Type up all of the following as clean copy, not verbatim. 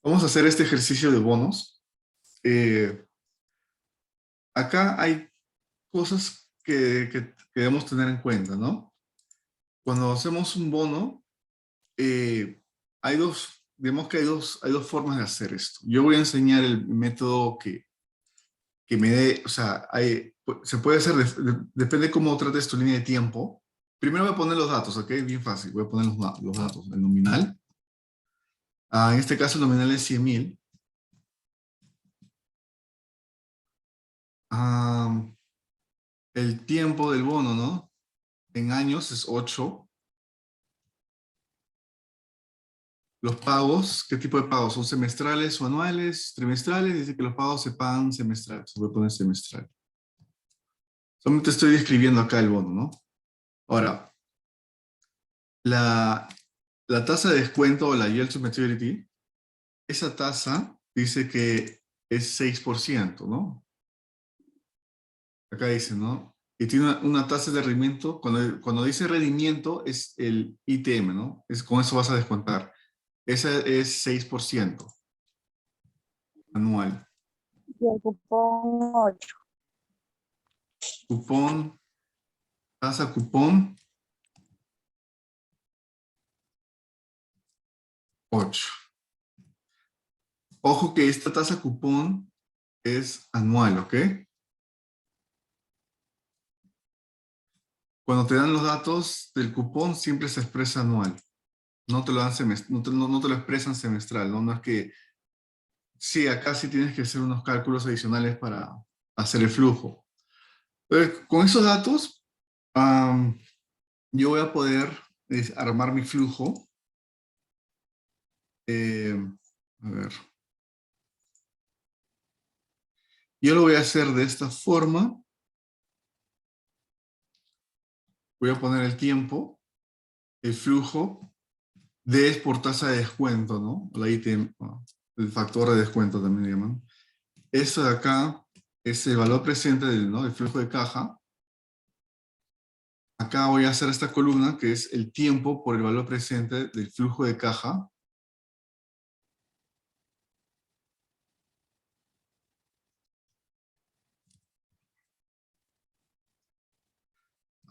Vamos a hacer este ejercicio de bonos. Eh, Acá hay cosas que debemos tener en cuenta, ¿no? Cuando hacemos un bono, digamos que hay dos formas de hacer esto. Yo voy a enseñar el método que me dé, o sea, se puede hacer, depende cómo trates tu línea de tiempo. Primero voy a poner los datos, ¿ok? Bien fácil, voy a poner los datos. El nominal. En este caso el nominal es 100.000. El tiempo del bono, ¿no? En años es 8. Los pagos, ¿qué tipo de pagos? ¿Son semestrales o anuales, trimestrales? Dice que los pagos se pagan semestrales. Voy a poner semestral. Solamente estoy describiendo acá el bono, ¿no? Ahora, la, la tasa de descuento o la yield to maturity, esa tasa dice que es 6%, ¿no? Acá dice, ¿no? Y tiene una tasa de rendimiento, cuando dice rendimiento es el ITM, ¿no? Con eso vas a descontar. Esa es 6% anual. Y el cupón 8. Cupón, tasa cupón 8. Ojo que esta tasa cupón es anual, ¿ok? Cuando te dan los datos del cupón siempre se expresa anual. No te lo dan no te lo expresan semestral, ¿no? No es que, sí, acá sí tienes que hacer unos cálculos adicionales para hacer el flujo. Entonces, con esos datos, yo voy a poder armar mi flujo. Eh, a ver. Yo lo voy a hacer de esta forma. Voy a poner el tiempo, el flujo, D es por tasa de descuento, ¿no? La ítem, el factor de descuento también le llaman. Esto de acá es el valor presente ¿no? del flujo de caja. Acá voy a hacer esta columna que es el tiempo por el valor presente del flujo de caja.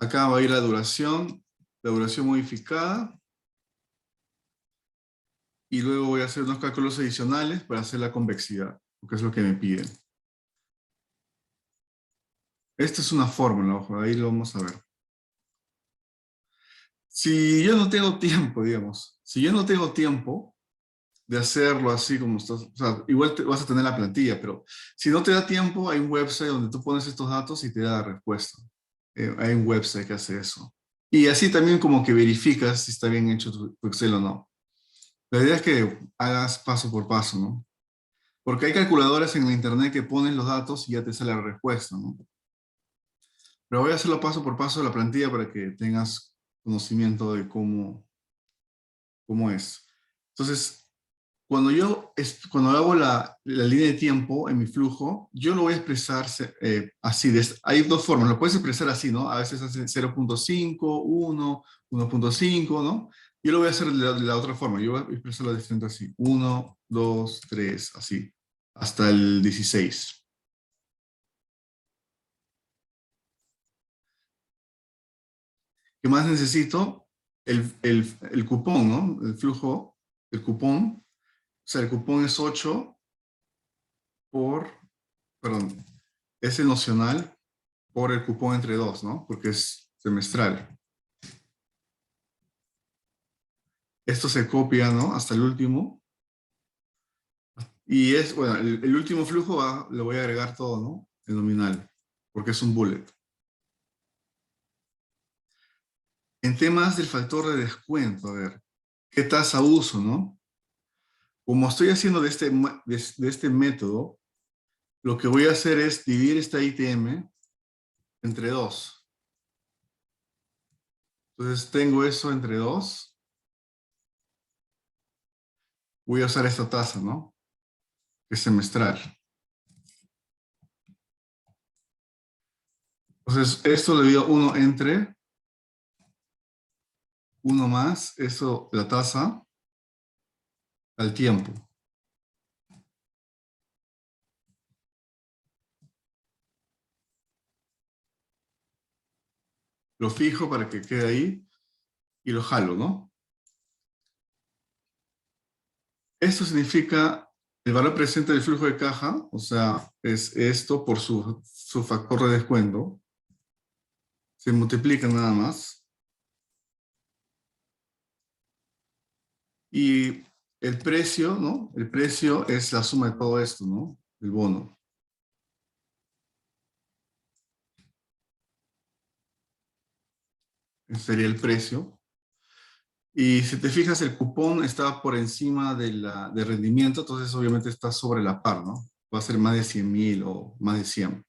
Acá va a ir la duración modificada. Y luego voy a hacer unos cálculos adicionales para hacer la convexidad, porque es lo que me piden. Esta es una fórmula, ojo, ahí lo vamos a ver. Si yo no tengo tiempo, digamos, si yo no tengo tiempo de hacerlo así como estás, o sea, igual vas a tener la plantilla, pero si no te da tiempo, hay un website donde tú pones estos datos y te da la respuesta. Hay un website que hace eso. Y así también como que verificas si está bien hecho tu Excel o no. La idea es que hagas paso por paso, ¿no? Porque hay calculadoras en la internet que ponen los datos y ya te sale la respuesta, ¿no? Pero voy a hacerlo paso por paso de la plantilla para que tengas conocimiento de cómo es. Entonces, cuando hago la línea de tiempo en mi flujo, yo lo voy a expresar así. Hay dos formas, lo puedes expresar así, ¿no? A veces hace 0.5, 1, 1.5, ¿no? Yo lo voy a hacer de la otra forma, yo voy a expresarlo distinto así. 1, 2, 3, así, hasta el 16. ¿Qué más necesito? El cupón, ¿no? El flujo, el cupón. O sea, el cupón es 8 perdón, es el nocional por el cupón entre 2, ¿no? Porque es semestral. Esto se copia, ¿no? Hasta el último. Y bueno, el último flujo le voy a agregar todo, ¿no? El nominal, porque es un bullet. En temas del factor de descuento, a ver, ¿qué tasa uso, no? Como estoy haciendo de este método, lo que voy a hacer es dividir esta ITM entre 2. Entonces tengo eso entre 2. Voy a usar esta tasa, ¿no? Que es semestral. Entonces esto lo divido 1 entre 1 más, eso, la tasa al tiempo. Lo fijo para que quede ahí y lo jalo, ¿no? Esto significa el valor presente del flujo de caja, o sea, es esto por su factor de descuento. Se multiplica nada más. Y el precio, ¿no? El precio es la suma de todo esto, ¿no? El bono. Ese sería el precio. Y si te fijas, el cupón está por encima de rendimiento, entonces obviamente está sobre la par, ¿no? Va a ser más de 100.000 o más de 100.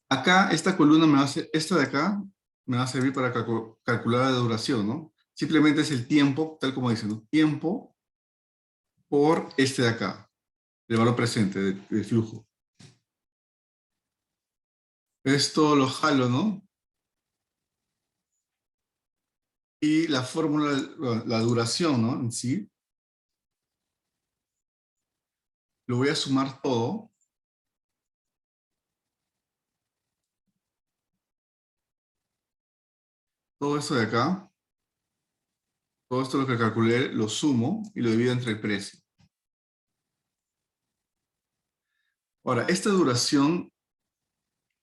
Acá, esta columna esta de acá me va a servir para calcular la duración, ¿no? Simplemente es el tiempo, tal como dice, ¿no? Tiempo por este de acá, el valor presente del flujo. Esto lo jalo, ¿no? Y la fórmula, la duración, ¿no? En sí, lo voy a sumar todo. Todo esto de acá, todo esto lo que calculé, lo sumo y lo divido entre el precio. Ahora, esta duración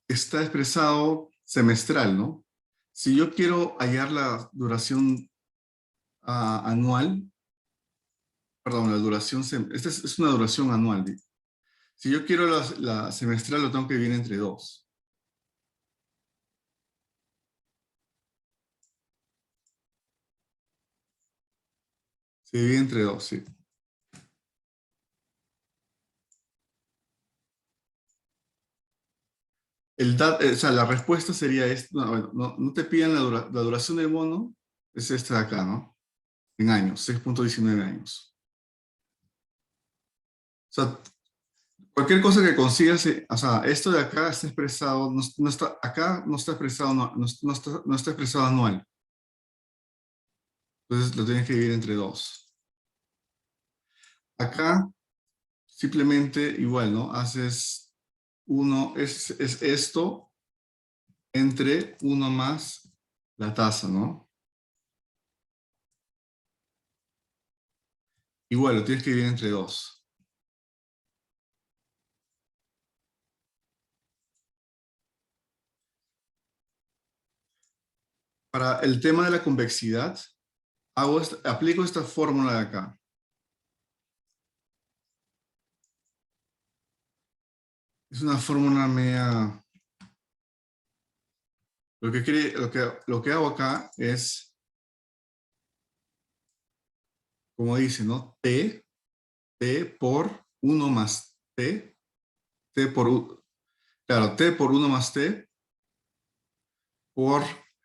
está expresado semestral, ¿no? Si yo quiero hallar la duración anual, perdón, la duración, esta es una duración anual. Si yo quiero la semestral, lo tengo que dividir entre 2. Se divide entre 2, sí. O sea, la respuesta sería esta. No, bueno, no te piden la duración del bono, es esta de acá, ¿no? En años, 6.19 años. O sea, cualquier cosa que consigas, o sea, esto de acá está expresado, no está, acá no está expresado, no está expresado anual. Entonces lo tienes que dividir entre 2. Acá simplemente igual, ¿no? Haces es esto entre 1 más la tasa, ¿no? Igual lo tienes que dividir entre 2. Para el tema de la convexidad, aplico esta fórmula de acá. Es una fórmula media. Lo que hago acá es, como dice, ¿no? T por 1 más T, claro, T por 1 más T, por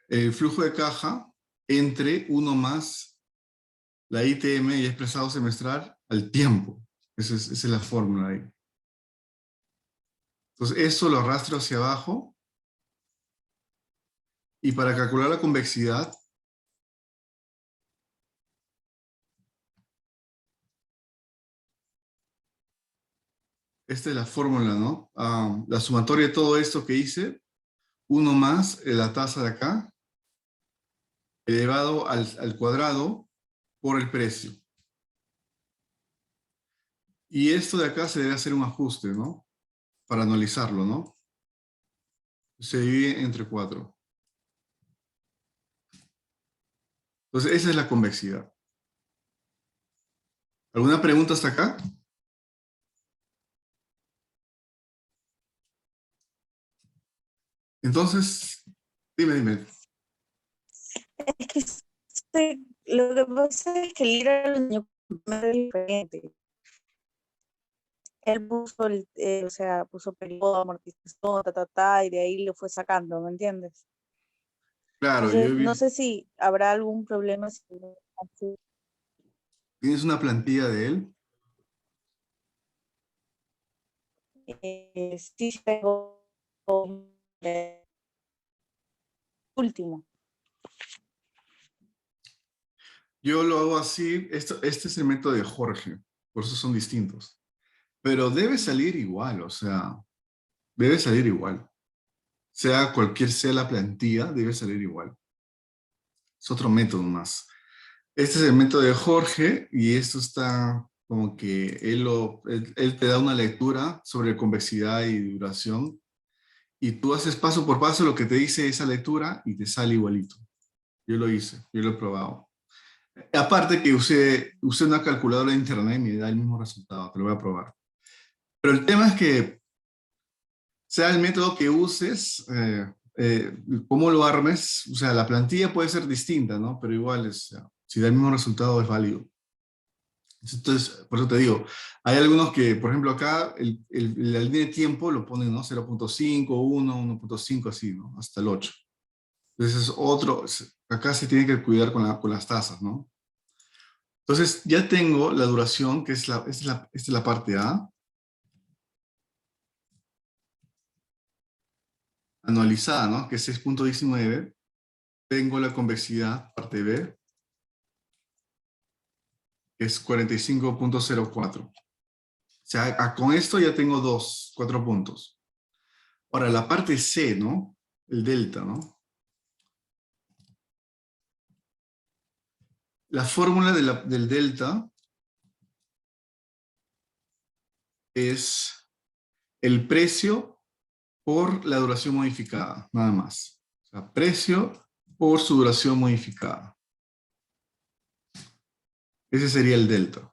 el flujo de caja entre 1 más la ITM y expresado semestral al tiempo. Esa es la fórmula ahí. Entonces, esto lo arrastro hacia abajo. Y para calcular la convexidad, esta es la fórmula, ¿no? La sumatoria de todo esto que hice, 1 más la tasa de acá, elevado al cuadrado por el precio. Y esto de acá se debe hacer un ajuste, ¿no? Para analizarlo, ¿no? Se divide entre 4. Entonces, esa es la convexidad. ¿Alguna pregunta hasta acá? Entonces, dime. Es que lo que pasa es que el ir al año es diferente. Él puso, o sea, puso periodo, amortización, y de ahí lo fue sacando, ¿me entiendes? Claro, Entonces, no sé si habrá algún problema. ¿Tienes una plantilla de él? Sí, tengo último. Yo lo hago así, este es el método de Jorge, por eso son distintos. Pero debe salir igual, o sea, debe salir igual. sea la plantilla, debe salir igual. Es otro método más. Este es el método de Jorge y esto está como que él te da una lectura sobre convexidad y duración y tú haces paso por paso lo que te dice esa lectura y te sale igualito. Yo lo hice, yo lo he probado. Aparte que usé una calculadora de internet y me da el mismo resultado, te lo voy a probar. Pero el tema es que sea el método que uses, cómo lo armes, o sea, la plantilla puede ser distinta, ¿no? Pero igual, si da el mismo resultado es válido. Entonces, por eso te digo, hay algunos que, por ejemplo, acá la línea de tiempo lo ponen, ¿no? 0.5, 1, 1.5, así, ¿no? Hasta el 8. Entonces es otro, acá se tiene que cuidar con las tasas, ¿no? Entonces ya tengo la duración, que es esta es la parte A, anualizada, ¿no? Que es 6.19. Tengo la convexidad, parte B, que es 45.04. O sea, con esto ya tengo 4 puntos. Ahora, la parte C, ¿no? El delta, ¿no? La fórmula del delta es el precio por la duración modificada, nada más. O sea, precio por su duración modificada. Ese sería el delta.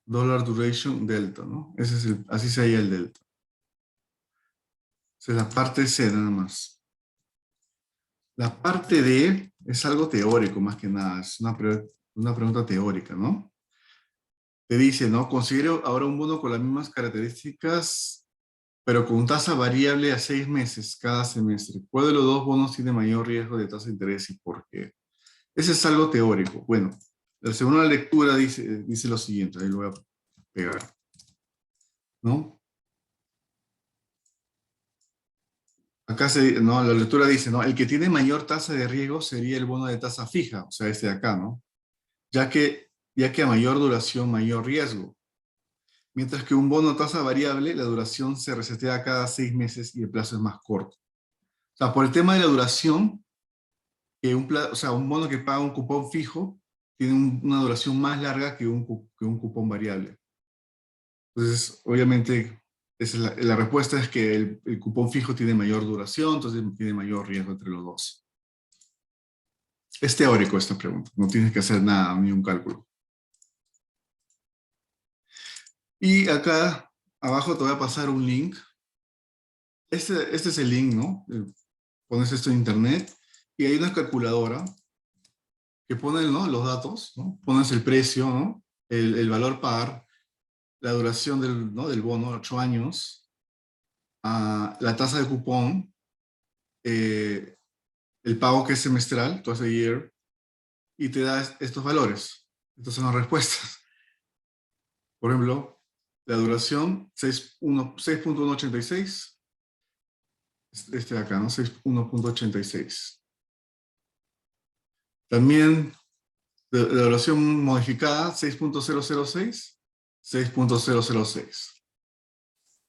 Dollar duration delta, ¿no? Así sería el delta. Esa es la parte C nada más. La parte D es algo teórico más que nada, es una pregunta teórica, ¿no? Te dice, ¿no? Considero ahora un bono con las mismas características, pero con tasa variable a 6 meses cada semestre. ¿Cuál de los dos bonos tiene mayor riesgo de tasa de interés y por qué? Ese es algo teórico. Bueno, la segunda lectura dice lo siguiente, ahí lo voy a pegar, ¿no? Acá no, la lectura dice, ¿no? El que tiene mayor tasa de riesgo sería el bono de tasa fija, o sea, este de acá, ¿no? Ya que a mayor duración, mayor riesgo. Mientras que un bono tasa variable, la duración se resetea cada 6 meses y el plazo es más corto. O sea, por el tema de la duración, o sea, un bono que paga un cupón fijo tiene una duración más larga que un cupón variable. Entonces, obviamente, la respuesta es que el cupón fijo tiene mayor duración, entonces tiene mayor riesgo entre los dos. Es teórico esta pregunta, no tienes que hacer nada, ni un cálculo. Y acá abajo te voy a pasar un link. Este es el link, ¿no? Pones esto en internet y hay una calculadora que pone, ¿no? Los datos, ¿no? Pones el precio, ¿no? El valor par, la duración del bono, 8 años, la tasa de cupón, el pago que es semestral, twice a year, y te da estos valores. Estas son las respuestas. Por ejemplo, la duración 6.186, este de acá, ¿no? 6.1.86. También la duración modificada 6.006, 6.006.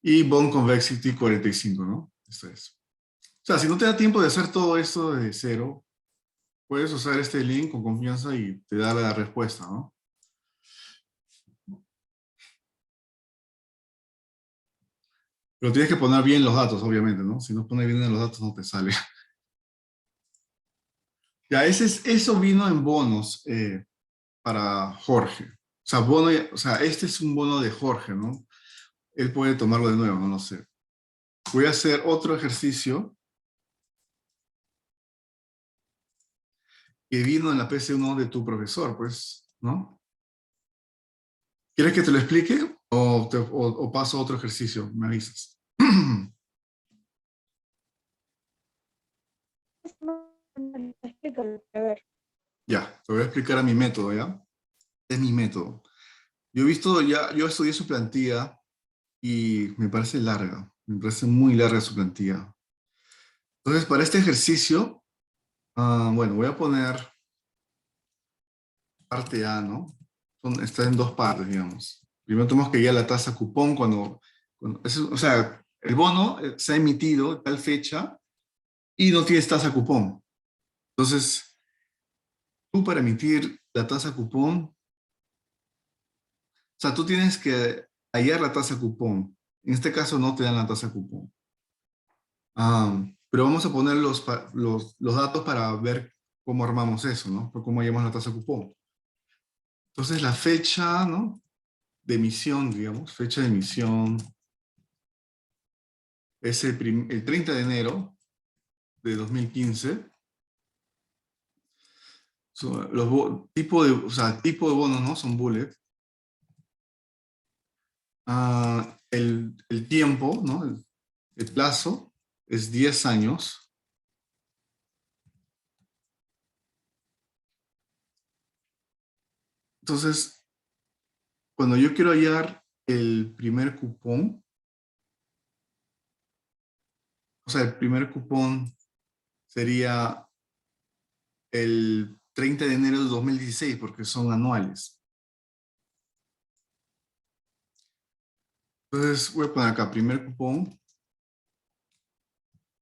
Y Bond Convexity 45, ¿no? Esto es. O sea, si no te da tiempo de hacer todo esto de cero, puedes usar este link con confianza y te da la respuesta, ¿no? Pero tienes que poner bien los datos, obviamente, ¿no? Si no pones bien los datos, no te sale. Ya, eso vino en bonos para Jorge. O sea, este es un bono de Jorge, ¿no? Él puede tomarlo de nuevo, no lo sé. Voy a hacer otro ejercicio que vino en la PC1 de tu profesor, pues, ¿no? ¿Quieres que te lo explique o paso a otro ejercicio? Me avisas. Explícalo, a ver. Ya, te voy a explicar a mi método, ¿ya? Es mi método. Yo estudié su plantilla y me parece larga. Me parece muy larga su plantilla. Entonces, para este ejercicio, bueno, voy a poner parte A, ¿no? está en dos partes, digamos. Primero tenemos que guiar la tasa cupón o sea, el bono se ha emitido tal fecha y no tienes tasa cupón. Entonces, tú para emitir la tasa cupón, o sea, tú tienes que hallar la tasa cupón. En este caso no te dan la tasa cupón. Pero vamos a poner los datos para ver cómo armamos eso, ¿no? Cómo hallamos la tasa cupón. Entonces, la fecha, ¿no?, de emisión, digamos, fecha de emisión es el 30 de enero de 2015. Tipo de bonos, ¿no?, son bullet. El tiempo, ¿no?, el plazo es 10 años. Entonces, cuando yo quiero hallar el primer cupón, o sea, el primer cupón sería el 30 de enero de 2016, porque son anuales. Entonces, voy a poner acá, primer cupón.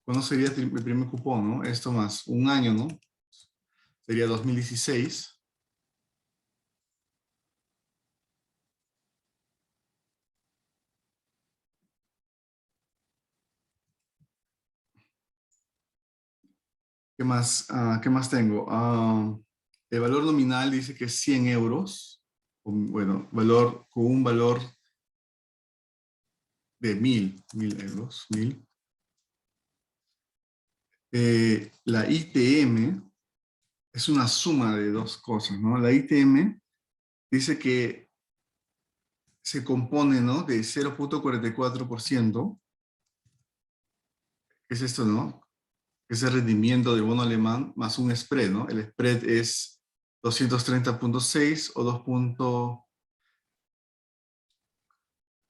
¿Cuándo sería el primer cupón, no? Esto más un año, ¿no? Sería 2016. ¿Qué más tengo? El valor nominal dice que es 100 euros. Bueno, con un valor de 1000 euros. 1000. La ITM es una suma de dos cosas, ¿no? La ITM dice que se compone, ¿no?, de 0,44%. ¿Qué es esto, no? Es el rendimiento del bono alemán más un spread, ¿no? El spread es 230,6 o 2.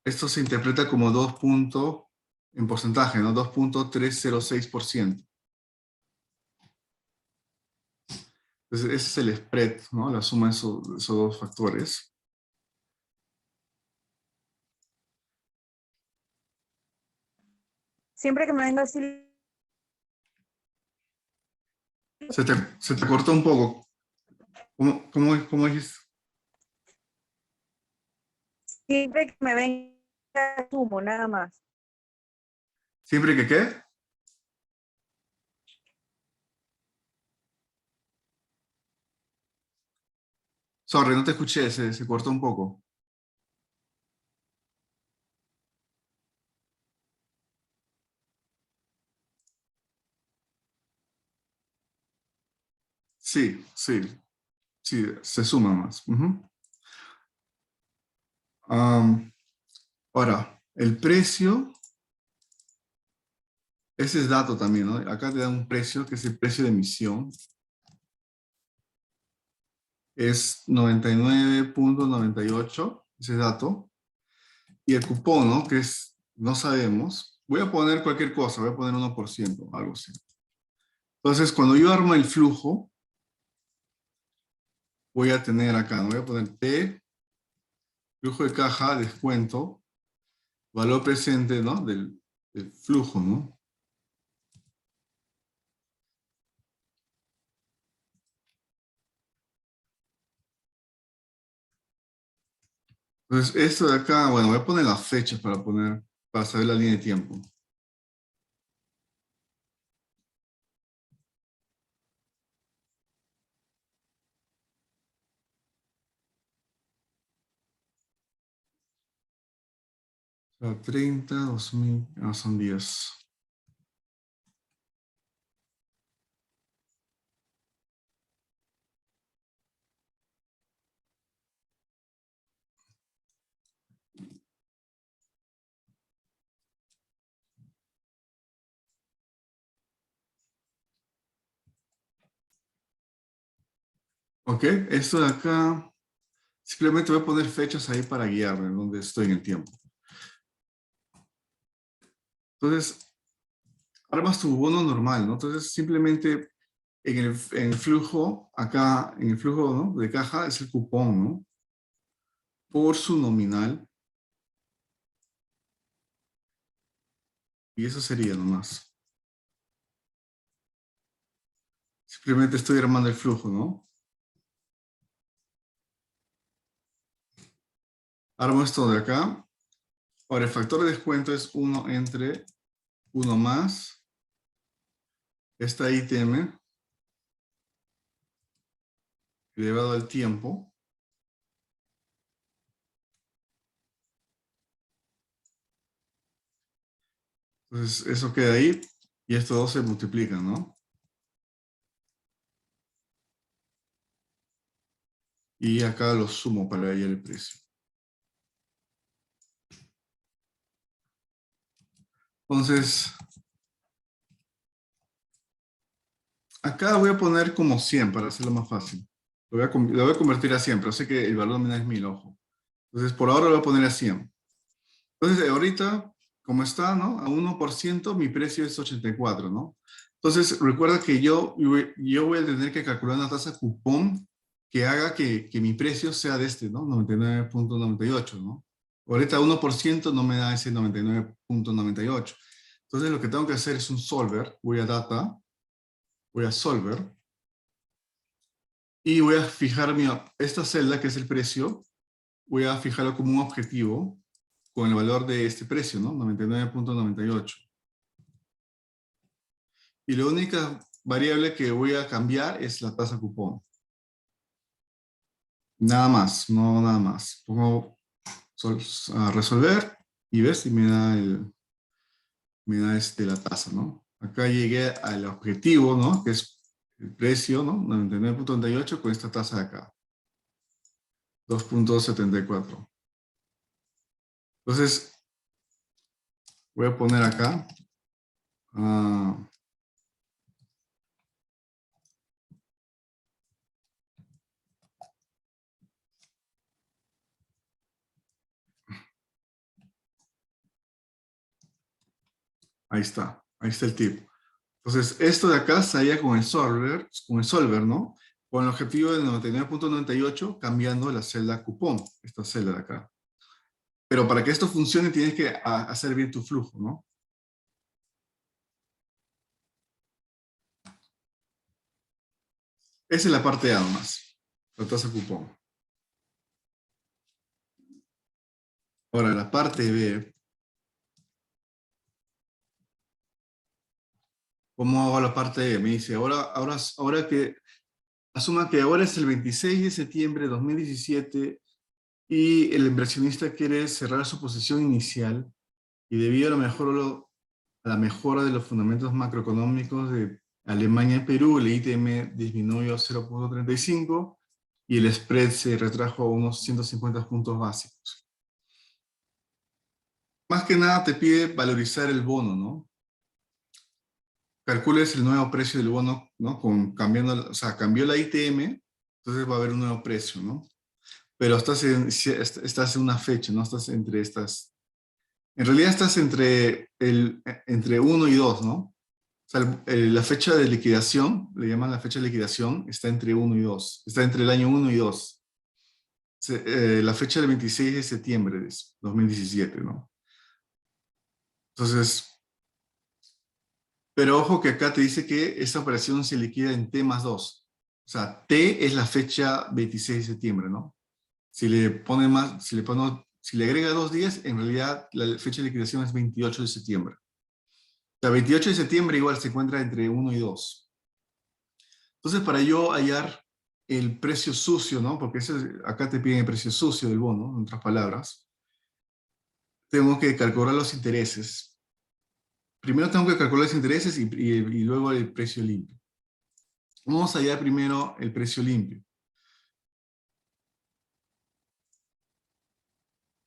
Esto se interpreta como 2 puntos en porcentaje, ¿no? 2,306%. Entonces, ese es el spread, ¿no? La suma de esos dos factores. Siempre que me venga así, Se te cortó un poco. ¿Cómo dijiste? siempre que me venga sumo, nada más. ¿Siempre que qué? Sorry, no te escuché, se cortó un poco. Sí, sí, sí, se suma más. Ujú. Ahora, el precio, ese es dato también, ¿no? Acá te dan un precio que es el precio de emisión. Es 99,98, ese dato. Y el cupón, ¿no?, que es, no sabemos. Voy a poner cualquier cosa, voy a poner 1%, algo así. Entonces, cuando yo armo el flujo, voy a tener acá, ¿no? Voy a poner T, flujo de caja, descuento, valor presente, ¿no?, del flujo, ¿no? Entonces, esto de acá, bueno, voy a poner las fechas para saber la línea de tiempo. O sea, 30, 2000, son 10. Ok, esto de acá, simplemente voy a poner fechas ahí para guiarme donde estoy en el tiempo. Entonces, armas tu bono normal, ¿no? Entonces, simplemente en el flujo, acá, en el flujo, ¿no?, de caja, es el cupón, ¿no? por su nominal. Y eso sería nomás. Simplemente estoy armando el flujo, ¿no? Armo esto de acá. Ahora, el factor de descuento es 1 entre 1 más esta ITM elevado al tiempo. Entonces, eso queda ahí y estos dos se multiplican, ¿no? Y acá lo sumo para hallar el precio. Entonces, acá voy a poner como 100 para hacerlo más fácil. Lo voy a convertir a 100, pero sé que el valor nominal es 1000, ojo. Entonces, por ahora lo voy a poner a 100. Entonces, ahorita, como está, ¿no? A 1%, mi precio es 84, ¿no? Entonces, recuerda que yo voy a tener que calcular una tasa cupón que haga que mi precio sea de este, ¿no? 99.98, ¿no? Ahorita 1% no me da ese 99.98. Entonces, lo que tengo que hacer es un solver. Voy a data, voy a solver, y voy a fijar esta celda, que es el precio, voy a fijarlo como un objetivo con el valor de este precio, ¿no? 99.98. Y la única variable que voy a cambiar es la tasa cupón. Nada más, no nada más. Pongo a resolver y ves y me da la tasa, ¿no? Acá llegué al objetivo, ¿no? Que es el precio, ¿no? 99.98 con esta tasa de acá. 2.74. Entonces, voy a poner acá. Ahí está el tip. Entonces, esto de acá salía con el solver, ¿no? Con el objetivo de 99.98, cambiando la celda cupón, esta celda de acá. Pero para que esto funcione, tienes que hacer bien tu flujo, ¿no? Esa es la parte A nomás, la tasa cupón. Ahora, la parte B. ¿Cómo hago la parte B? Me dice, ahora que, asuma que ahora es el 26 de septiembre de 2017 y el inversionista quiere cerrar su posición inicial y debido a la mejora de los fundamentos macroeconómicos de Alemania y Perú, el ITM disminuyó a 0.35 y el spread se retrajo a unos 150 puntos básicos. Más que nada te pide valorizar el bono, ¿no? Calcules el nuevo precio del bono, ¿no? O sea, cambió la ITM, entonces va a haber un nuevo precio, ¿no? Pero estás en una fecha, ¿no? Estás entre estas. En realidad estás entre 1 y 2, ¿no? O sea, la fecha de liquidación, le llaman la fecha de liquidación, está entre 1 y 2. Está entre el año 1 y 2. La fecha del 26 de septiembre de 2017, ¿no? Entonces, pero ojo que acá te dice que esta operación se liquida en T más 2. O sea, T es la fecha 26 de septiembre, ¿no? Si le agrega 2 días, en realidad la fecha de liquidación es 28 de septiembre. O sea, 28 de septiembre igual se encuentra entre 1 y 2. Entonces, para yo hallar el precio sucio, ¿no? Porque acá te piden el precio sucio del bono, en otras palabras, tengo que calcular los intereses. Primero tengo que calcular los intereses y luego el precio limpio. Vamos a hallar primero el precio limpio.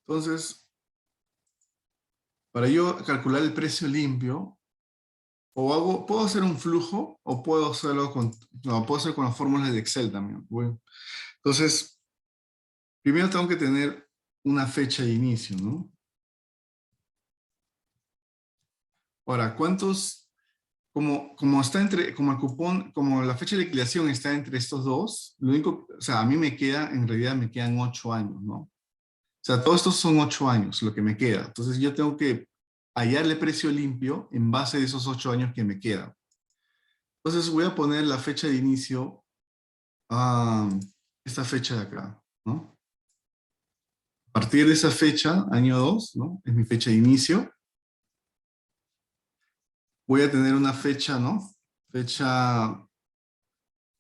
Entonces, para yo calcular el precio limpio, puedo hacer un flujo o puedo hacerlo puedo hacer con las fórmulas de Excel también. Bueno, entonces, primero tengo que tener una fecha de inicio, ¿no? Ahora, como el cupón, como la fecha de liquidación está entre estos dos, o sea, a mí en realidad me quedan 8 años, ¿no? sea, todos estos son 8 años, lo que me queda. Entonces yo tengo que hallarle precio limpio en base de esos 8 años que me quedan. Entonces voy a poner la fecha de inicio a esta fecha de acá, ¿no? A partir de esa fecha, año 2, ¿no? Es mi fecha de inicio. Voy a tener una fecha, ¿no? Fecha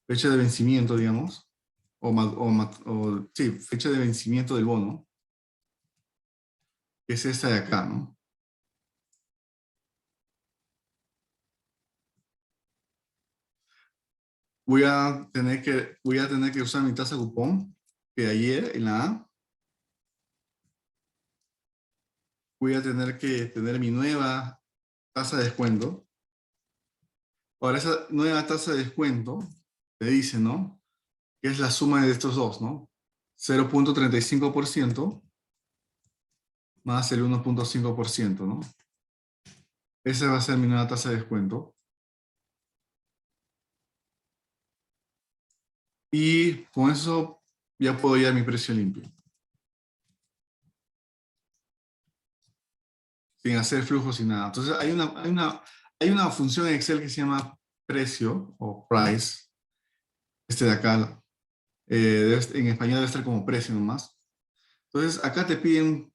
de vencimiento, digamos. Sí, fecha de vencimiento del bono, que es esta de acá, ¿no? Voy a tener que usar mi tasa cupón que ayer en la A. Voy a tener que tener mi nueva tasa de descuento. Ahora, esa nueva tasa de descuento te dice, ¿no? Que es la suma de estos dos, ¿no? 0.35% más el 1.5%, ¿no? Esa va a ser mi nueva tasa de descuento. Y con eso ya puedo hallar mi precio limpio. Sin hacer flujos y nada. Entonces hay una función en Excel que se llama precio o price. Este de acá, en español debe estar como precio nomás. Entonces acá te piden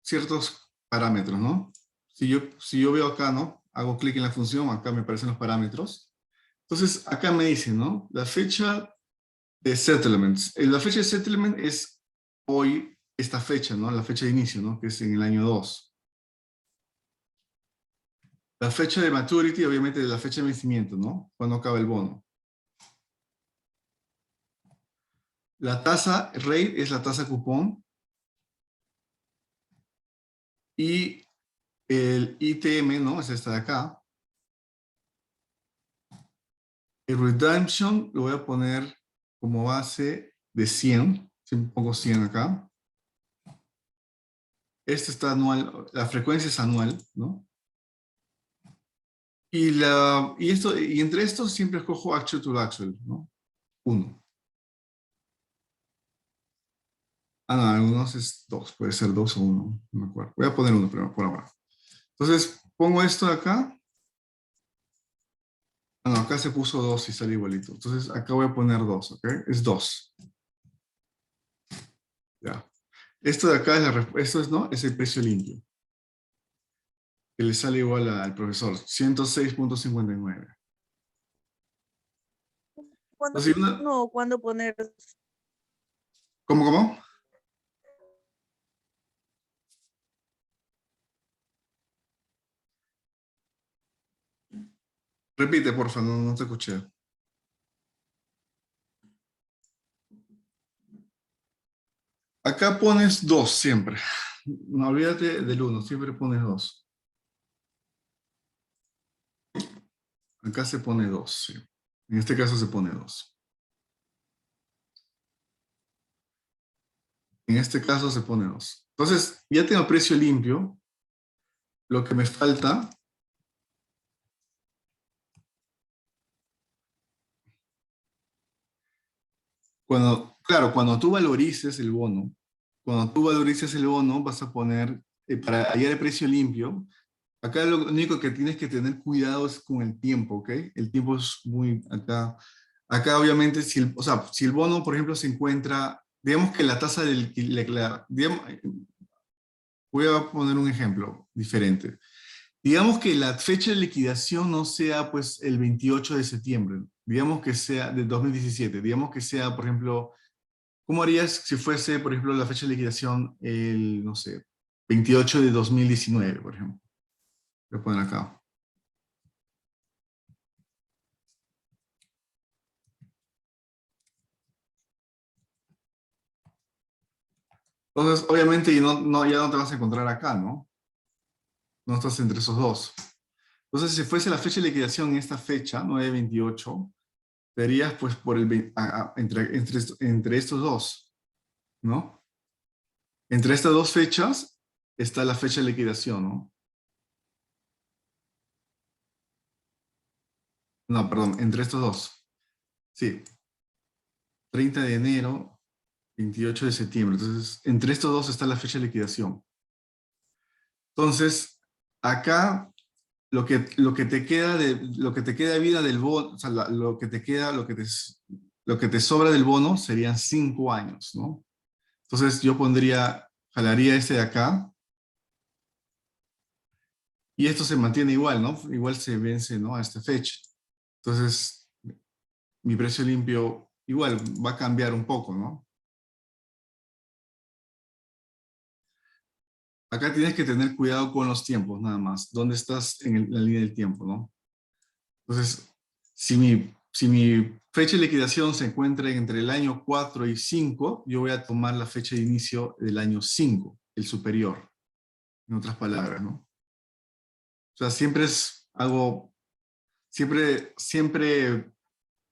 ciertos parámetros, ¿no? Si yo veo acá, ¿no? Hago clic en la función, acá me aparecen los parámetros. Entonces acá me dice, ¿no? La fecha de settlements. La fecha de settlement es hoy, esta fecha, ¿no? La fecha de inicio, ¿no? Que es en el año 2. La fecha de maturity, obviamente, es la fecha de vencimiento, ¿no? Cuando acaba el bono. La tasa rate es la tasa cupón. Y el ITM, ¿no? Es esta de acá. El redemption lo voy a poner como base de 100. Siempre pongo 100 acá. Este está anual, la frecuencia es anual, ¿no? Y entre estos siempre escojo actual to actual, ¿no? 1. Ah, no, algunos es 2, puede ser 2 o 1, no me acuerdo. Voy a poner 1 primero, por ahora. Entonces, pongo esto de acá. Ah, no, acá se puso 2 y sale igualito. Entonces, acá voy a poner 2, ¿ok? Es 2. Ya. Esto de acá es esto es, ¿no? Es el precio limpio. Que le sale igual al profesor, 106.59. ¿Cuándo Entonces, no, cuándo poner? ¿Cómo? Repite, por favor, no te escuché. Acá pones 2 siempre. No olvídate del 1, siempre pones 2. Acá se pone 2, sí. En este caso se pone 2. En este caso se pone 2. Entonces, ya tengo precio limpio. Lo que me falta, claro, cuando tú valorices el bono, vas a poner, para hallar el precio limpio, acá lo único que tienes que tener cuidado es con el tiempo, ¿ok? El tiempo es muy, acá obviamente, o sea, si el bono, por ejemplo, se encuentra, digamos que la tasa del, voy a poner un ejemplo diferente. Digamos que la fecha de liquidación no sea pues el 28 de septiembre, digamos que sea de 2017, digamos que sea, por ejemplo, ¿cómo harías si fuese, por ejemplo, la fecha de liquidación el, no sé, 28 de 2019, por ejemplo? Voy a poner acá. Entonces, obviamente, ya no te vas a encontrar acá, ¿no? No estás entre esos dos. Entonces, si fuese la fecha de liquidación en esta fecha, 9/28, verías pues por entre estos dos, ¿no? Entre estas dos fechas está la fecha de liquidación, ¿no? No, perdón, entre estos dos. Sí, 30 de enero 28 de septiembre. Entonces, entre estos dos está la fecha de liquidación. Entonces, acá lo que te queda de vida del bono, o sea, lo que te queda, lo que te sobra del bono serían 5 años, ¿no? Entonces yo jalaría este de acá, y esto se mantiene igual, ¿no? Igual se vence, ¿no? A esta fecha. Entonces, mi precio limpio igual va a cambiar un poco, ¿no? Acá tienes que tener cuidado con los tiempos, nada más. ¿Dónde estás en la línea del tiempo, no? Entonces, si mi fecha de liquidación se encuentra entre el año 4 y 5, yo voy a tomar la fecha de inicio del año 5, el superior, en otras palabras, ¿no? O sea, siempre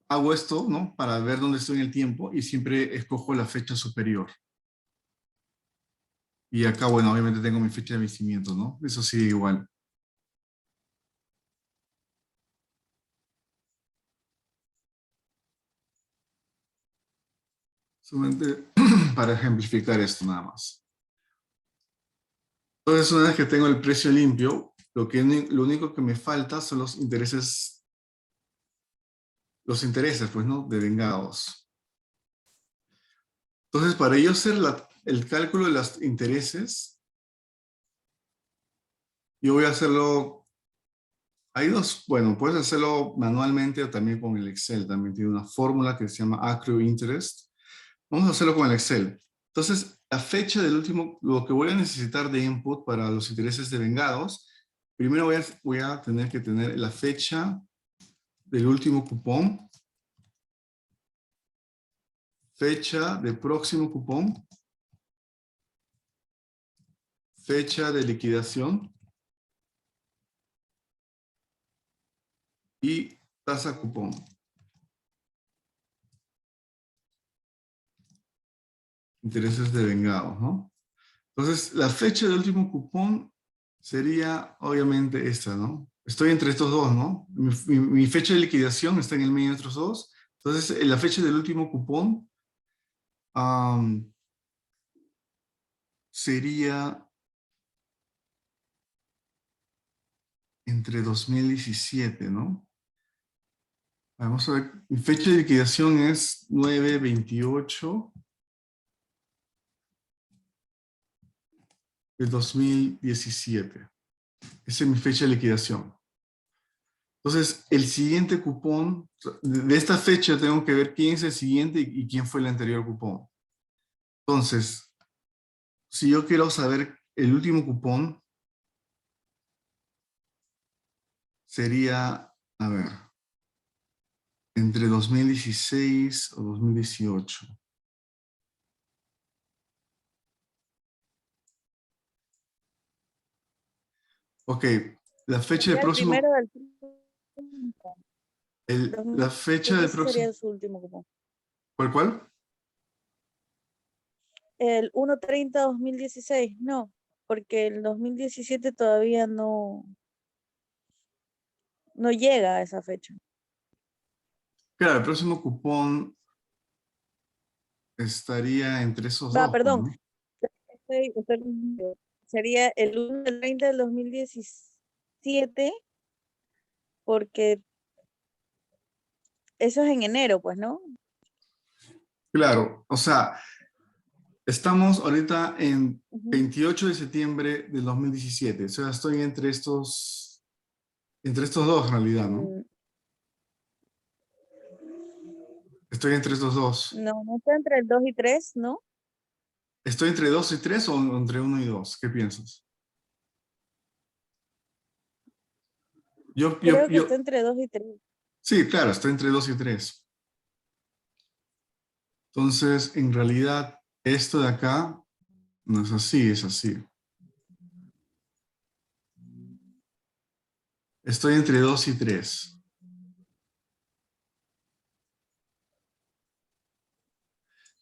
hago esto, ¿no? Para ver dónde estoy en el tiempo, y siempre escojo la fecha superior. Y acá, bueno, obviamente tengo mi fecha de vencimiento, ¿no? Eso sí, igual. Solamente para ejemplificar esto nada más. Entonces, una vez que tengo el precio limpio, lo único que me falta son los intereses, pues, ¿no? Devengados. Entonces, para yo hacer el cálculo de los intereses, yo voy a hacerlo, hay dos, bueno, puedes hacerlo manualmente o también con el Excel, también tiene una fórmula que se llama Accrue Interest. Vamos a hacerlo con el Excel. Entonces, la fecha del último, lo que voy a necesitar de input para los intereses devengados, primero voy a tener que tener la fecha del último cupón, fecha de próximo cupón, fecha de liquidación y tasa cupón. Intereses devengados, ¿no? Entonces, la fecha del último cupón sería obviamente esta, ¿no? Estoy entre estos dos, ¿no? Mi fecha de liquidación está en el medio de estos dos. Entonces, la fecha del último cupón sería entre 2017, ¿no? Vamos a ver, mi fecha de liquidación es 9/28 de 2017. Esa es mi fecha de liquidación. Entonces, el siguiente cupón, de esta fecha tengo que ver quién es el siguiente y quién fue el anterior cupón. Entonces, si yo quiero saber el último cupón, sería, a ver, entre 2016 o 2018. Ok, la fecha del Sería el próximo, primero del la fecha del 2016 próximo, sería su último cupón. ¿cuál? El 1/30/2016, no, porque el 2017 todavía no llega a esa fecha. Claro, el próximo cupón estaría entre esos dos, pues, Perdón, ¿no? estoy confundido. Sería el 1/30/2017, porque eso es en enero, pues, ¿no? Claro, o sea, estamos ahorita en Ujú. 28 de septiembre del 2017. O sea, estoy entre estos dos en realidad, ¿no? Mm, Estoy entre estos dos. no está entre el 2 y 3, ¿no? ¿Estoy entre 2 y 3 o entre 1 y 2? ¿Qué piensas? Yo, yo, Creo que yo, está entre 2 y 3. sí, claro, estoy entre 2 y 3. Entonces, en realidad, esto de acá no es así, es así. Estoy entre 2 y 3.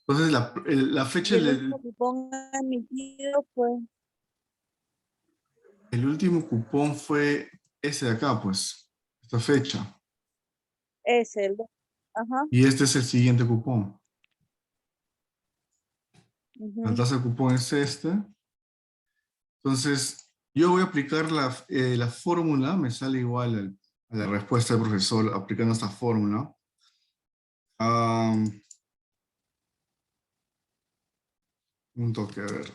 Entonces, la fecha Y el del último cupón emitido fue el último cupón fue ese de acá, pues, esta fecha. ese, el 2. Ajá. Y este es el siguiente cupón. La tasa de cupón es esta. Entonces, yo voy a aplicar la fórmula, me sale igual a la respuesta del profesor aplicando esta fórmula. Un toque, a ver.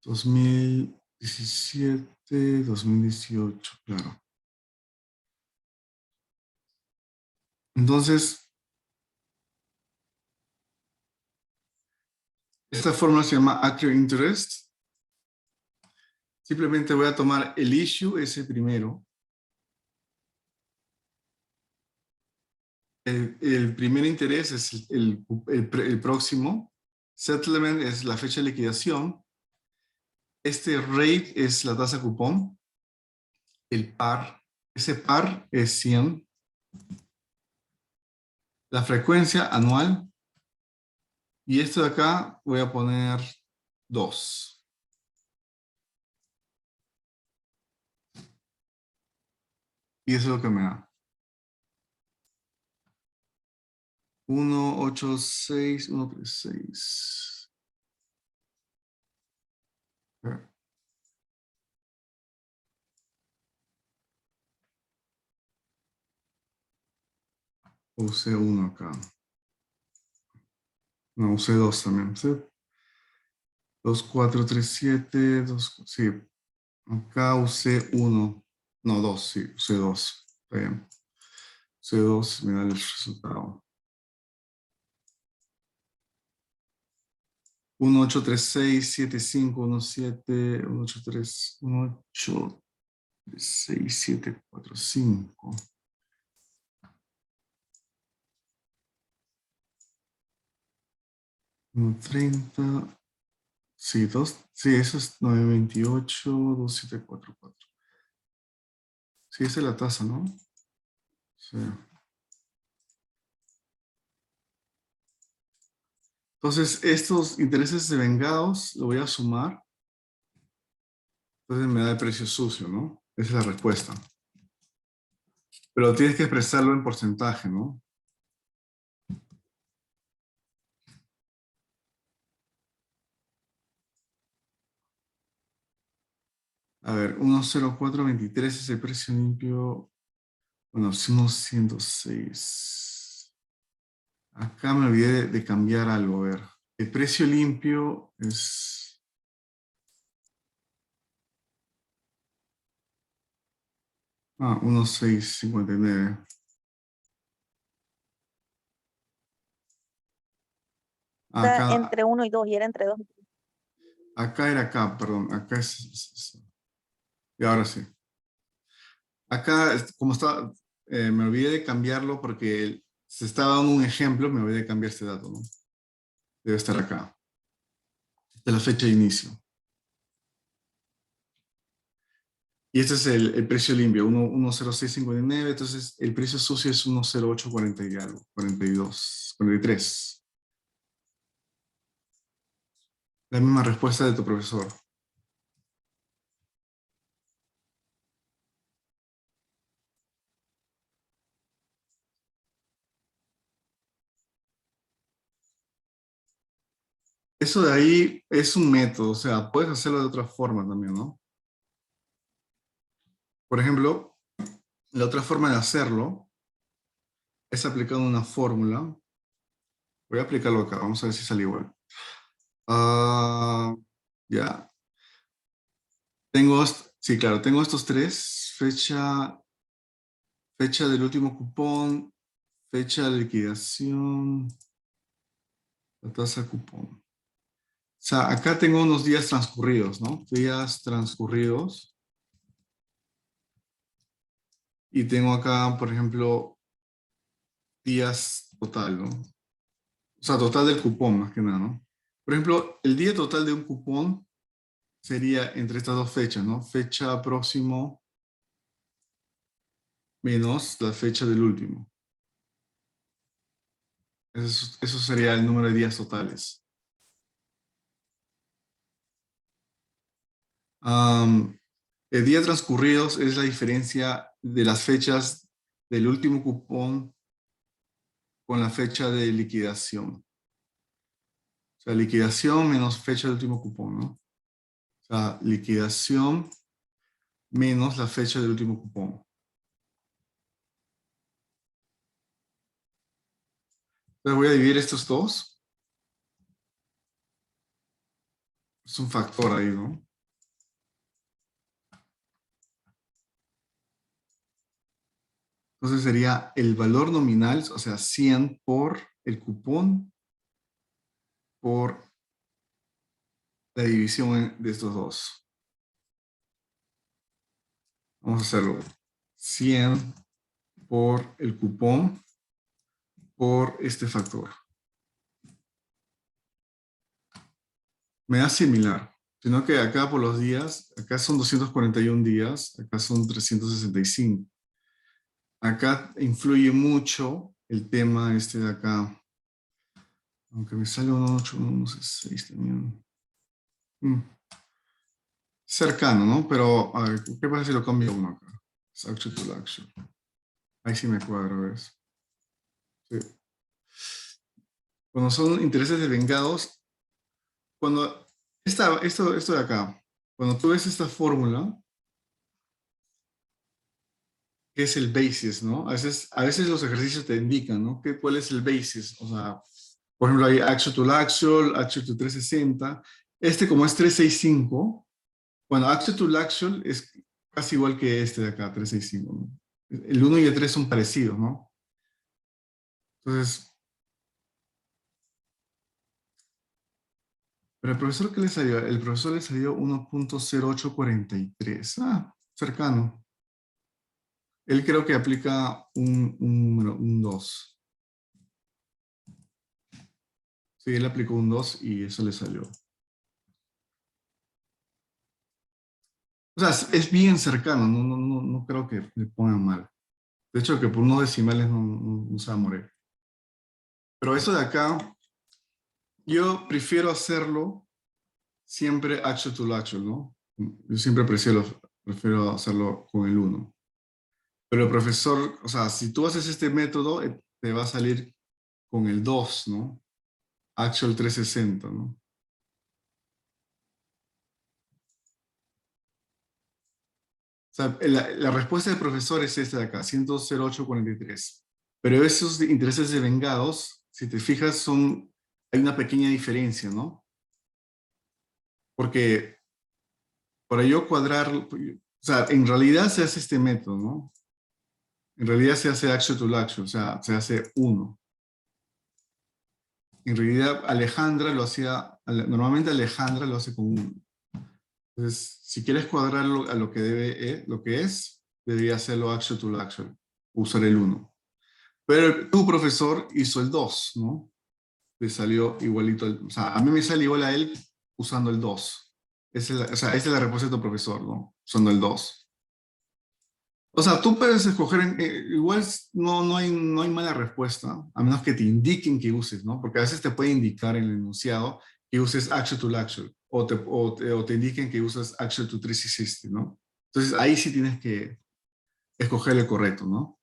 2017, 2018, claro. Entonces, esta fórmula se llama Accrued Interest. Simplemente voy a tomar el issue, ese primero. El primer interés es el próximo. Settlement es la fecha de liquidación. Este rate es la tasa cupón. El par, ese par es 100. La frecuencia anual. Y esto de acá voy a poner 2. Y eso es lo que me da. 186, 136. Usé 1 acá. No, usé 2 también. ¿Sí? 2, 4, 3, 7, 2, sí. Acá usé 1. No, 2, sí, usé 2. Está bien. Usé 2, me da el resultado. 1, 8, 3, 6, 7, 5, 1, 7, 1, 8, 3, 1, 8, 3, 6, 7, 4, 5. 1, 30. Sí, 2. Sí, eso es 9, 28, 2, 7, 4, 4. Sí, esa es la tasa, ¿no? Sí. Entonces, estos intereses devengados lo voy a sumar. Entonces me da el precio sucio, ¿no? Esa es la respuesta. Pero tienes que expresarlo en porcentaje, ¿no? A ver, 10423 es el precio limpio. Bueno, es unos 106. Acá me olvidé de cambiar algo, a ver. El precio limpio es... Ah, 1659. Está Acá, entre 1 y 2 y era entre 2. acá era acá, perdón. Acá y ahora sí. Acá, como está, me olvidé de cambiarlo porque se estaba dando un ejemplo, me olvidé de cambiar este dato, ¿no? Debe estar acá. Esta es la fecha de inicio. Y este es el precio limpio, 10659, entonces el precio sucio es 10840 y algo, 42, 43. La misma respuesta de tu profesor. Eso de ahí es un método, o sea, puedes hacerlo de otra forma también, ¿no? Por ejemplo, la otra forma de hacerlo es aplicando una fórmula. Voy a aplicarlo acá, vamos a ver si sale igual. Ya. Sí, claro, tengo estos tres. Fecha del último cupón, fecha de liquidación, la tasa cupón. O sea, acá tengo unos días transcurridos, ¿no? Días transcurridos. Y tengo acá, por ejemplo, días total, ¿no? O sea, total del cupón, más que nada, ¿no? Por ejemplo, el día total de un cupón sería entre estas dos fechas, ¿no? Fecha próximo menos la fecha del último. Eso sería el número de días totales. El día transcurridos es la diferencia de las fechas del último cupón con la fecha de liquidación. O sea, liquidación menos fecha del último cupón, ¿no? O sea, liquidación menos la fecha del último cupón. Entonces voy a dividir estos dos. Es un factor ahí, ¿no? Entonces sería el valor nominal, o sea, 100 por el cupón, por la división de estos dos. Vamos a hacerlo. 100 por el cupón, por este factor. Me da similar, sino que acá por los días, acá son 241 días, acá son 365. Acá influye mucho el tema este de acá. Aunque me sale un 8, un 6 también. Cercano, ¿no? Pero, a ver, ¿qué pasa si lo cambio uno acá? Es actual to actual. Ahí sí me cuadra, ¿ves? Sí. Cuando son intereses devengados, cuando esto de acá, cuando tú ves esta fórmula, ¿qué es el basis, no? A veces los ejercicios te indican, ¿no? ¿Cuál es el basis? O sea, por ejemplo, hay actual to actual to 360. Como es 365, bueno, actual to actual es casi igual que este de acá, 365, ¿no? El 1 y el 3 son parecidos, ¿no? Entonces, pero el profesor, ¿qué le salió? El profesor le salió 1.0843. Ah, cercano. Él creo que aplica un número, un 2. Sí, él aplicó un 2 y eso le salió. O sea, es bien cercano, no creo que le pongan mal. De hecho, que por unos decimales no se va a morir. Pero eso de acá, yo prefiero hacerlo siempre actual to actual, ¿no? Yo siempre prefiero hacerlo con el 1. Pero el profesor, o sea, si tú haces este método, te va a salir con el 2, ¿no? Actual 360, ¿no? O sea, la respuesta del profesor es esta de acá, 108.43. Pero esos intereses devengados, si te fijas, hay una pequeña diferencia, ¿no? Porque para yo cuadrar, o sea, en realidad se hace este método, ¿no? En realidad se hace actual to actual, o sea, se hace 1. En realidad Alejandra lo hacía, normalmente Alejandra lo hace con 1. Entonces, si quieres cuadrarlo a lo que lo que es, debería hacerlo actual to actual, usar el 1. Pero tu profesor hizo el 2, ¿no? Le salió igualito, o sea, a mí me sale igual a él usando el 2. O sea, esa es la respuesta de tu profesor, ¿no? Usando el 2. O sea, tú puedes escoger, igual no hay mala respuesta, a menos que te indiquen que uses, ¿no? Porque a veces te puede indicar en el enunciado que uses actual to actual, o te indiquen que usas actual to 360, ¿no? Entonces ahí sí tienes que escoger el correcto, ¿no?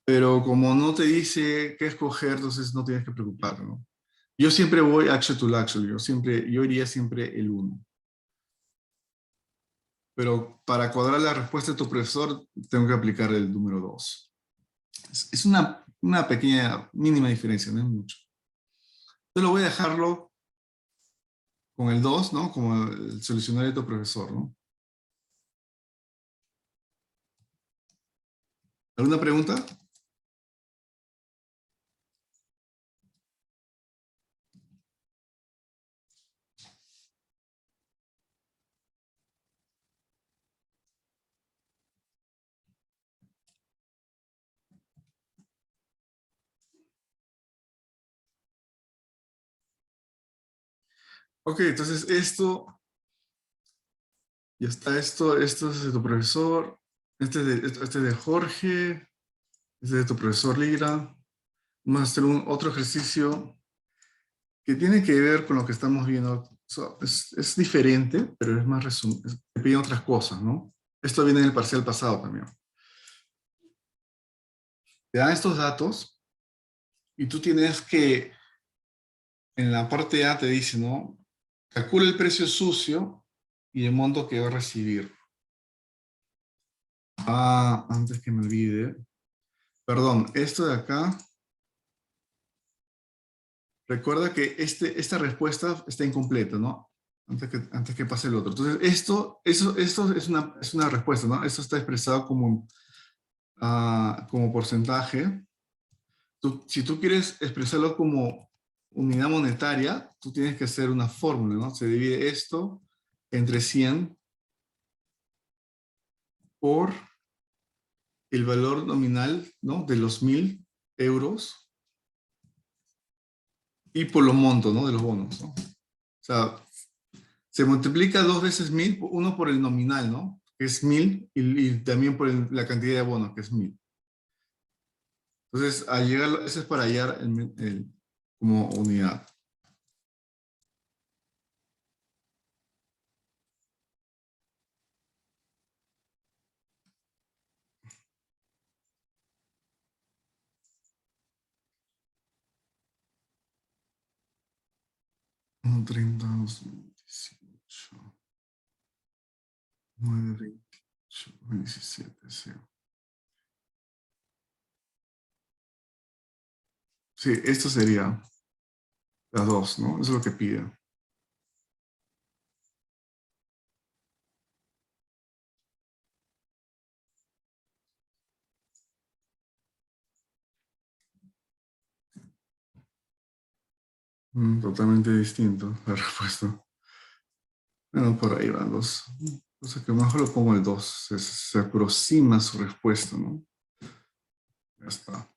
Pero como no te dice qué escoger, entonces no tienes que preocuparte, ¿no? Yo siempre voy actual to actual, yo iría siempre el 1. Pero para cuadrar la respuesta de tu profesor, tengo que aplicar el número 2. Es una pequeña, mínima diferencia, no es mucho. Yo lo voy a dejarlo con el 2, ¿no? Como el solucionario de tu profesor, ¿no? ¿Alguna pregunta? Ok, entonces ya está esto es de tu profesor, este es de Jorge, este es de tu profesor Lira. Vamos a hacer otro ejercicio que tiene que ver con lo que estamos viendo. Es diferente, pero es más resumido. Te piden otras cosas, ¿no? Esto viene en el parcial pasado también. Te dan estos datos Y tú tienes que, en la parte A te dice, ¿no? Calcula el precio sucio y el monto que va a recibir. Ah, antes que me olvide. Perdón, esto de acá. Recuerda que esta respuesta está incompleta, ¿no? Antes que pase el otro. Entonces, esto es una respuesta, ¿no? Esto está expresado como, como porcentaje. Si tú quieres expresarlo como unidad monetaria, tú tienes que hacer una fórmula, ¿no? Se divide esto entre 100 por el valor nominal, ¿no? De los 1.000 euros y por los montos, ¿no? De los bonos, ¿no? O sea, se multiplica 2 veces 1.000, uno por el nominal, ¿no? Que es 1.000, y también por la cantidad de bonos, que es 1.000. Entonces, al llegar, ese es para hallar como unidad. Uno, 30, 18, 9, 28, 17, sí. Sí, esto sería las dos, ¿no? Eso es lo que pide. Totalmente distinto la respuesta. Bueno, por ahí van los. O sea, que mejor lo pongo el 2. Se aproxima su respuesta, ¿no? Ya está.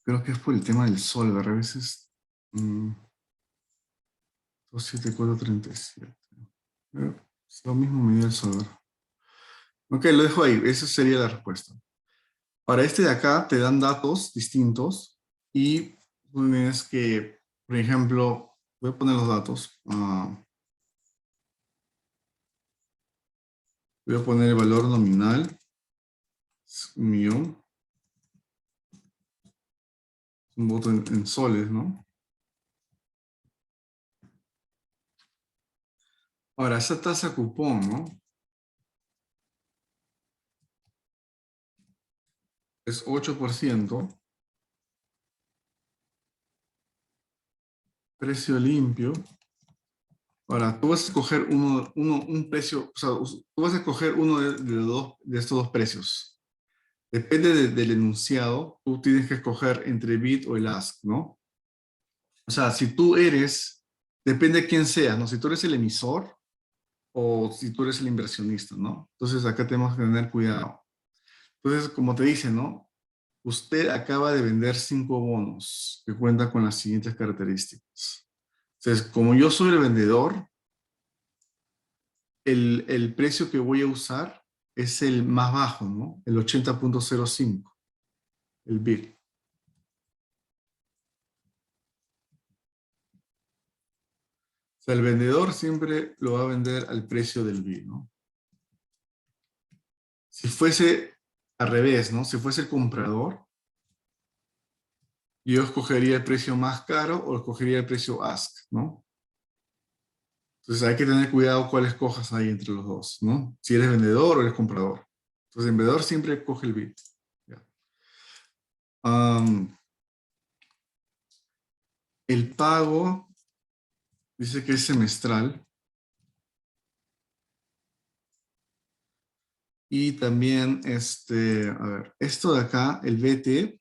Creo que es por el tema del solver. A veces. 27437. Es lo mismo medida el solver. Ok, lo dejo ahí. Esa sería la respuesta. Ahora, este de acá te dan datos distintos y tú tienes que, por ejemplo, voy a poner los datos. Voy a poner el valor nominal. Es 1.000.000. Un voto en soles, ¿no? Ahora, esa tasa cupón, ¿no? Es 8%. Precio limpio. Ahora, tú vas a escoger un precio, o sea, tú vas a escoger uno de estos dos precios. Depende del enunciado, tú tienes que escoger entre bid o el ask, ¿no? O sea, si tú eres, depende de quién seas, ¿no? Si tú eres el emisor o si tú eres el inversionista, ¿no? Entonces acá tenemos que tener cuidado. Entonces, como te dice, ¿no? Usted acaba de vender 5 bonos que cuentan con las siguientes características. Entonces, como yo soy el vendedor, el precio que voy a usar es el más bajo, ¿no? El 80.05, el bid. O sea, el vendedor siempre lo va a vender al precio del bid, ¿no? Si fuese al revés, ¿no? Si fuese el comprador, yo escogería el precio más caro o escogería el precio ask, ¿no? Entonces hay que tener cuidado cuál escojas ahí entre los dos, ¿no? Si eres vendedor o eres comprador. Entonces el vendedor siempre coge el bid. Ya. El pago dice que es semestral. Y también, a ver, esto de acá, el BT,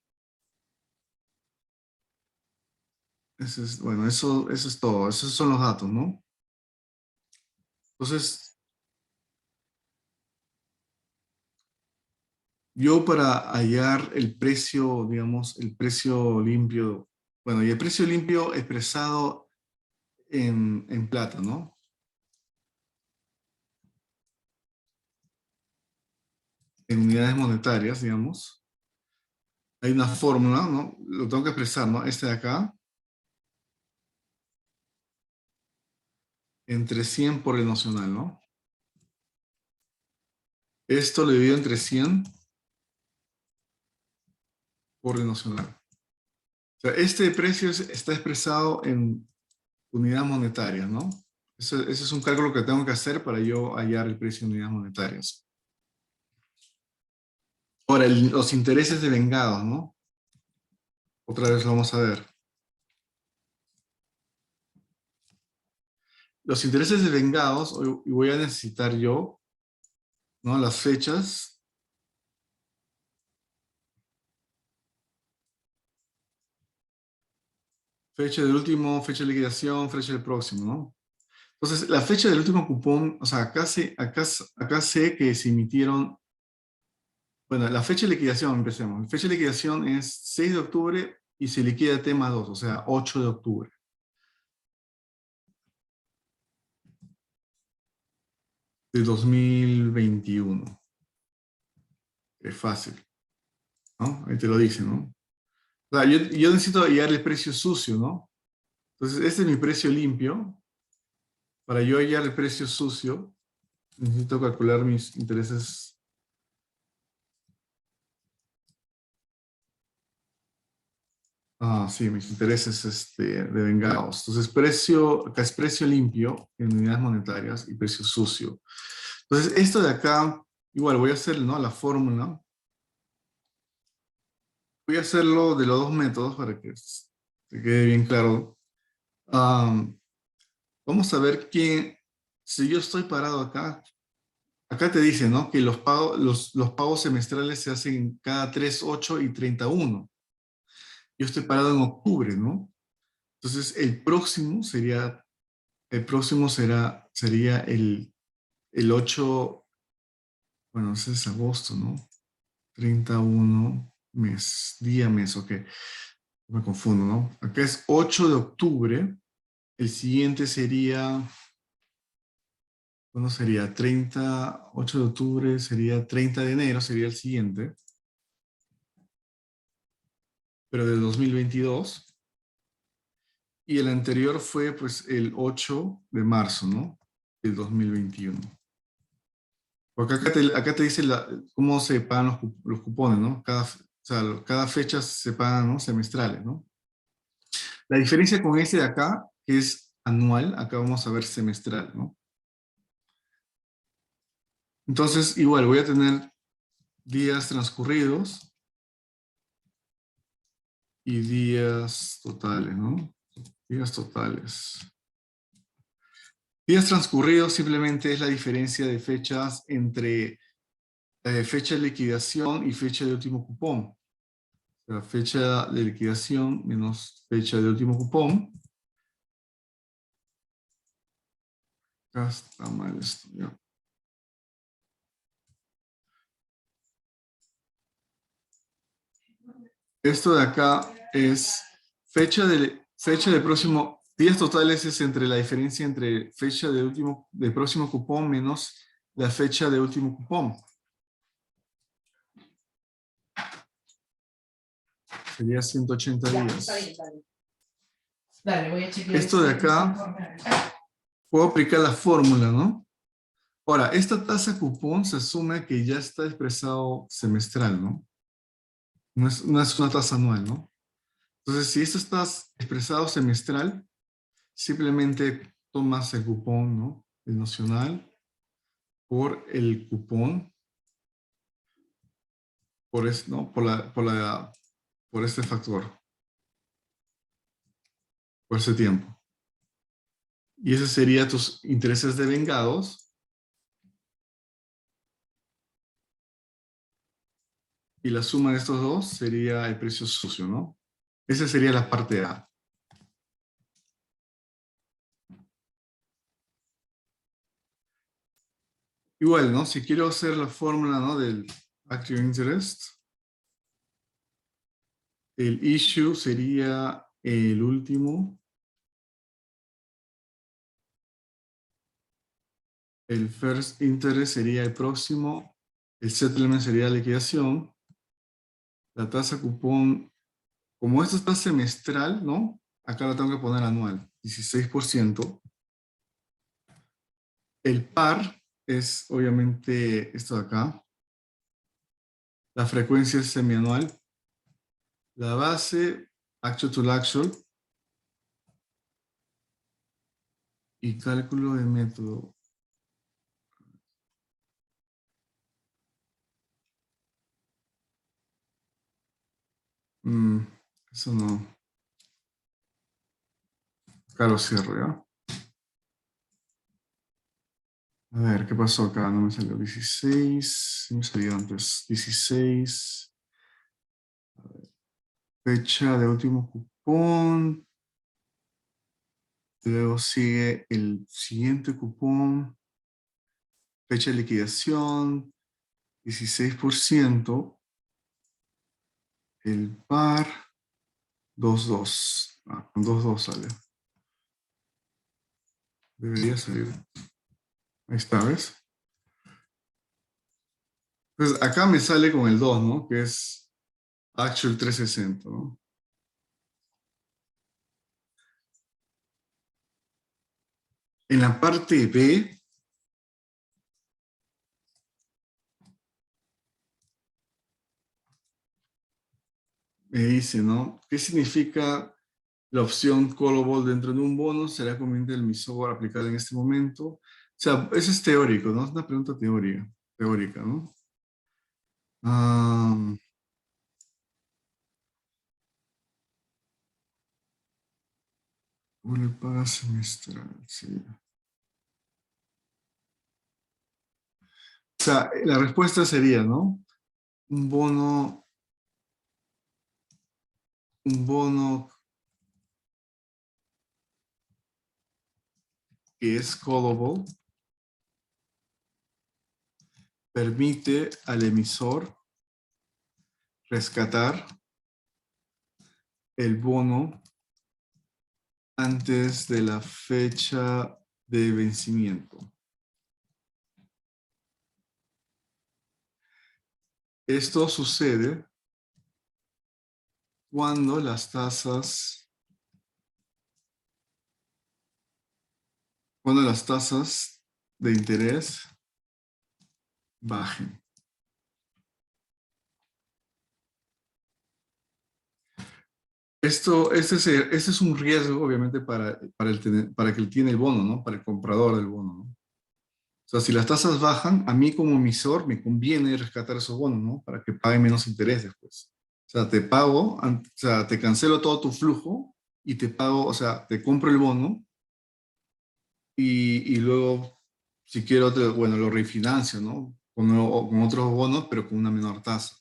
bueno, eso es todo, esos son los datos, ¿no? Entonces, yo para hallar el precio, digamos, el precio limpio, bueno, y el precio limpio expresado en plata, ¿no? En unidades monetarias, digamos. Hay una fórmula, ¿no? Lo tengo que expresar, ¿no? Este de acá, entre 100 por el nocional, ¿no? Esto lo divido entre 100 por el nacional. O sea, este precio está expresado en unidades monetarias, ¿no? Ese es un cálculo que tengo que hacer para yo hallar el precio en unidades monetarias. Ahora, los intereses de vengados, ¿no? Otra vez lo vamos a ver. Los intereses de vengados, y voy a necesitar yo, ¿no? Las fechas. Fecha del último, fecha de liquidación, fecha del próximo, ¿no? Entonces, la fecha del último cupón, o sea, acá sé que se emitieron, bueno, la fecha de liquidación, empecemos. La fecha de liquidación es 6 de octubre y se liquida tema 2, o sea, 8 de octubre. De 2021. Es fácil, ¿no? Ahí te lo dice, ¿no? O sea, yo necesito hallar el precio sucio, ¿no? Entonces, este es mi precio limpio. Para yo hallar el precio sucio, necesito calcular mis intereses. Ah, sí, mis intereses de vengados. Entonces, acá es precio limpio en unidades monetarias y precio sucio. Entonces, esto de acá, igual voy a hacer, ¿no? La fórmula. Voy a hacerlo de los dos métodos para que te quede bien claro. Vamos a ver que si yo estoy parado acá te dice, ¿no? Que los pagos semestrales se hacen cada 3, 8 y 31. Yo estoy parado en octubre, ¿no? Entonces, sería el 8, bueno, ese es agosto, ¿no? 31 mes, ok. Me confundo, ¿no? Acá es 8 de octubre, el siguiente sería, ¿cuándo sería? 8 de octubre sería 30 de enero, sería el siguiente, pero del 2022. Y el anterior fue, pues, el 8 de marzo, ¿no? Del 2021. Porque acá te dice cómo se pagan los cupones, ¿no? O sea, cada fecha se pagan, ¿no? Semestrales, ¿no? La diferencia con este de acá, que es anual, acá vamos a ver semestral, ¿no? Entonces, igual, voy a tener días transcurridos y días totales, ¿no? Días totales. Días transcurridos simplemente es la diferencia de fechas entre fecha de liquidación y fecha de último cupón. O sea, fecha de liquidación menos fecha de último cupón. Acá está mal esto, ¿ya? Esto de acá es fecha de próximo, días totales es entre la diferencia entre fecha de próximo cupón menos la fecha de último cupón. Sería 180 días. Dale, voy a chequear. Esto de acá, puedo aplicar la fórmula, ¿no? Ahora, esta tasa cupón se asume que ya está expresado semestral, ¿no? No es una tasa anual, ¿no? Entonces, si esto está expresado semestral, simplemente tomas el cupón, ¿no? El nacional por el cupón, ¿no? Por este factor, por ese tiempo. Y ese sería tus intereses de vengados. Y la suma de estos dos sería el precio sucio, ¿no? Esa sería la parte A. Igual, ¿no? Si quiero hacer la fórmula, ¿no? Del Actual Interest, el issue sería el último. El first interest sería el próximo. El settlement sería la liquidación. La tasa cupón, como esto está semestral, ¿no? Acá la tengo que poner anual, 16%. El par es obviamente esto de acá. La frecuencia es semianual. La base, actual to actual. Y cálculo de método. Eso no. Acá lo cierro, ¿ya? A ver, ¿qué pasó acá? No me salió 16. Sí me salió antes. 16. Fecha de último cupón. Luego sigue el siguiente cupón. Fecha de liquidación. 16%. El par. 2.2. Con 2.2 sale. Debería salir. Ahí está, ¿ves? Entonces acá me sale con el 2, ¿no? Que es Actual 360, ¿no? En la parte B, me dice, ¿no? ¿Qué significa la opción callable dentro de un bono? ¿Será conveniente el emisor aplicado en este momento? O sea, eso es teórico, ¿no? Es una pregunta teórica, ¿no? Ah, ¿cómo le paga semestral? Sí. O sea, la respuesta sería, ¿no? Un bono que es callable permite al emisor rescatar el bono antes de la fecha de vencimiento. Esto sucede cuando las tasas de interés bajen. Este es un riesgo, obviamente, para que tiene el bono, ¿no? Para el comprador del bono, ¿no? O sea, si las tasas bajan, a mí como emisor me conviene rescatar esos bonos, ¿no? Para que paguen menos intereses, pues. O sea, te pago, o sea, te cancelo todo tu flujo y te pago, o sea, te compro el bono y luego, si quiero, bueno, lo refinancio, ¿no? Con otros bonos, pero con una menor tasa.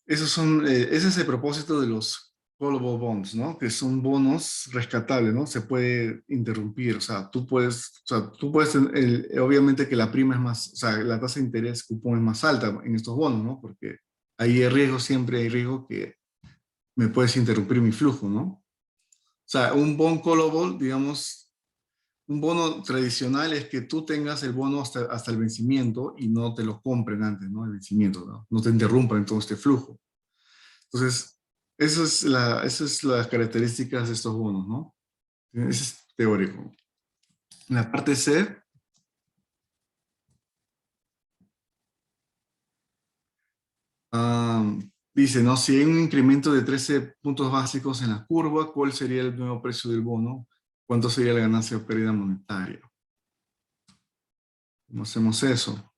Ese es el propósito de los callable bonds, ¿no? Que son bonos rescatables, ¿no? Se puede interrumpir, o sea, obviamente que la prima es más, o sea, la tasa de interés cupón es más alta en estos bonos, ¿no? Porque ahí siempre hay riesgo que me puedes interrumpir mi flujo, ¿no? O sea, un bond callable, digamos, un bono tradicional es que tú tengas el bono hasta el vencimiento y no te lo compren antes, ¿no? El vencimiento, ¿no? No te interrumpan todo este flujo. Entonces, esas es las características de estos bonos, ¿no? Ese es teórico. En la parte C, dice, ¿no? Si hay un incremento de 13 puntos básicos en la curva, ¿cuál sería el nuevo precio del bono? ¿Cuánto sería la ganancia o pérdida monetaria? ¿Cómo hacemos eso?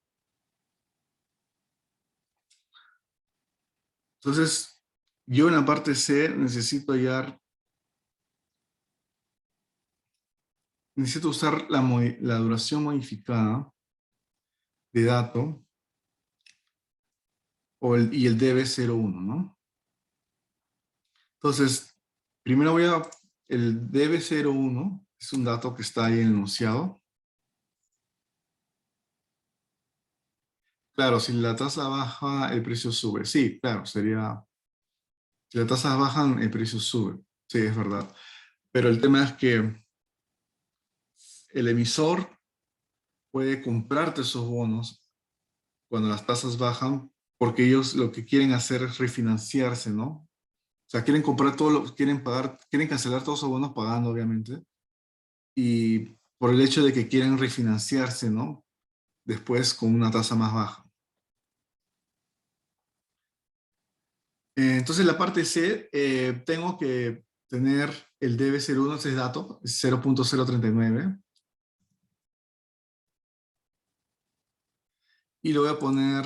Entonces, yo en la parte C necesito usar la duración modificada de dato y el DB01, ¿no? Entonces, primero el DB01 es un dato que está ahí en el enunciado. Claro, si la tasa baja, el precio sube. Sí, claro, sería, si las tasas bajan, el precio sube. Sí, es verdad. Pero el tema es que el emisor puede comprarte esos bonos cuando las tasas bajan, porque ellos lo que quieren hacer es refinanciarse, ¿no? O sea, quieren comprar quieren cancelar todos esos bonos pagando, obviamente, y por el hecho de que quieren refinanciarse, ¿no? Después con una tasa más baja. Entonces la parte C, tengo que tener el DB01, ese es dato, es 0.039. Y lo voy a poner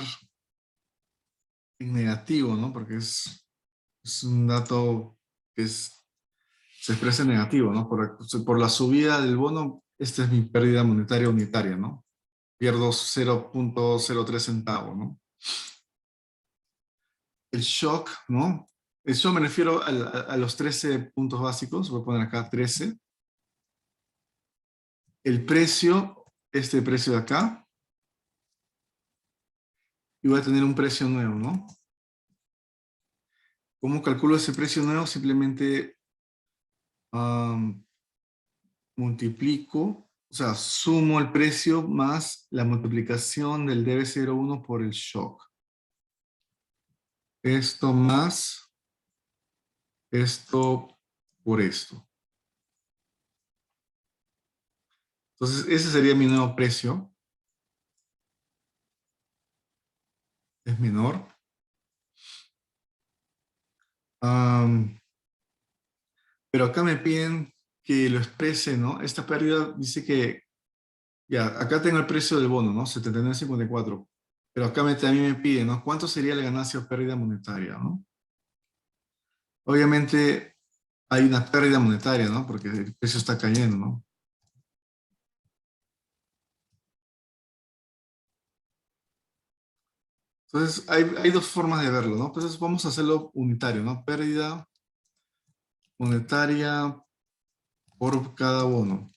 en negativo, ¿no? Porque es un dato que se expresa en negativo, ¿no? Por la subida del bono, esta es mi pérdida monetaria unitaria, ¿no? Pierdo 0.03 centavos, ¿no? El shock, ¿no? El shock me refiero a los 13 puntos básicos, voy a poner acá 13. El precio, este precio de acá, y voy a tener un precio nuevo, ¿no? ¿Cómo calculo ese precio nuevo? Simplemente multiplico, o sea, sumo el precio más la multiplicación del DB01 por el shock. Esto más esto por esto. Entonces, ese sería mi nuevo precio. Es menor. Pero acá me piden que lo exprese, ¿no? Esta pérdida dice que, ya, acá tengo el precio del bono, ¿no? 79.54. Pero acá también me piden, ¿no? ¿Cuánto sería la ganancia o pérdida monetaria, ¿no? Obviamente hay una pérdida monetaria, ¿no? Porque el precio está cayendo, ¿no? Entonces, hay dos formas de verlo, ¿no? Entonces, vamos a hacerlo unitario, ¿no? Pérdida monetaria por cada bono.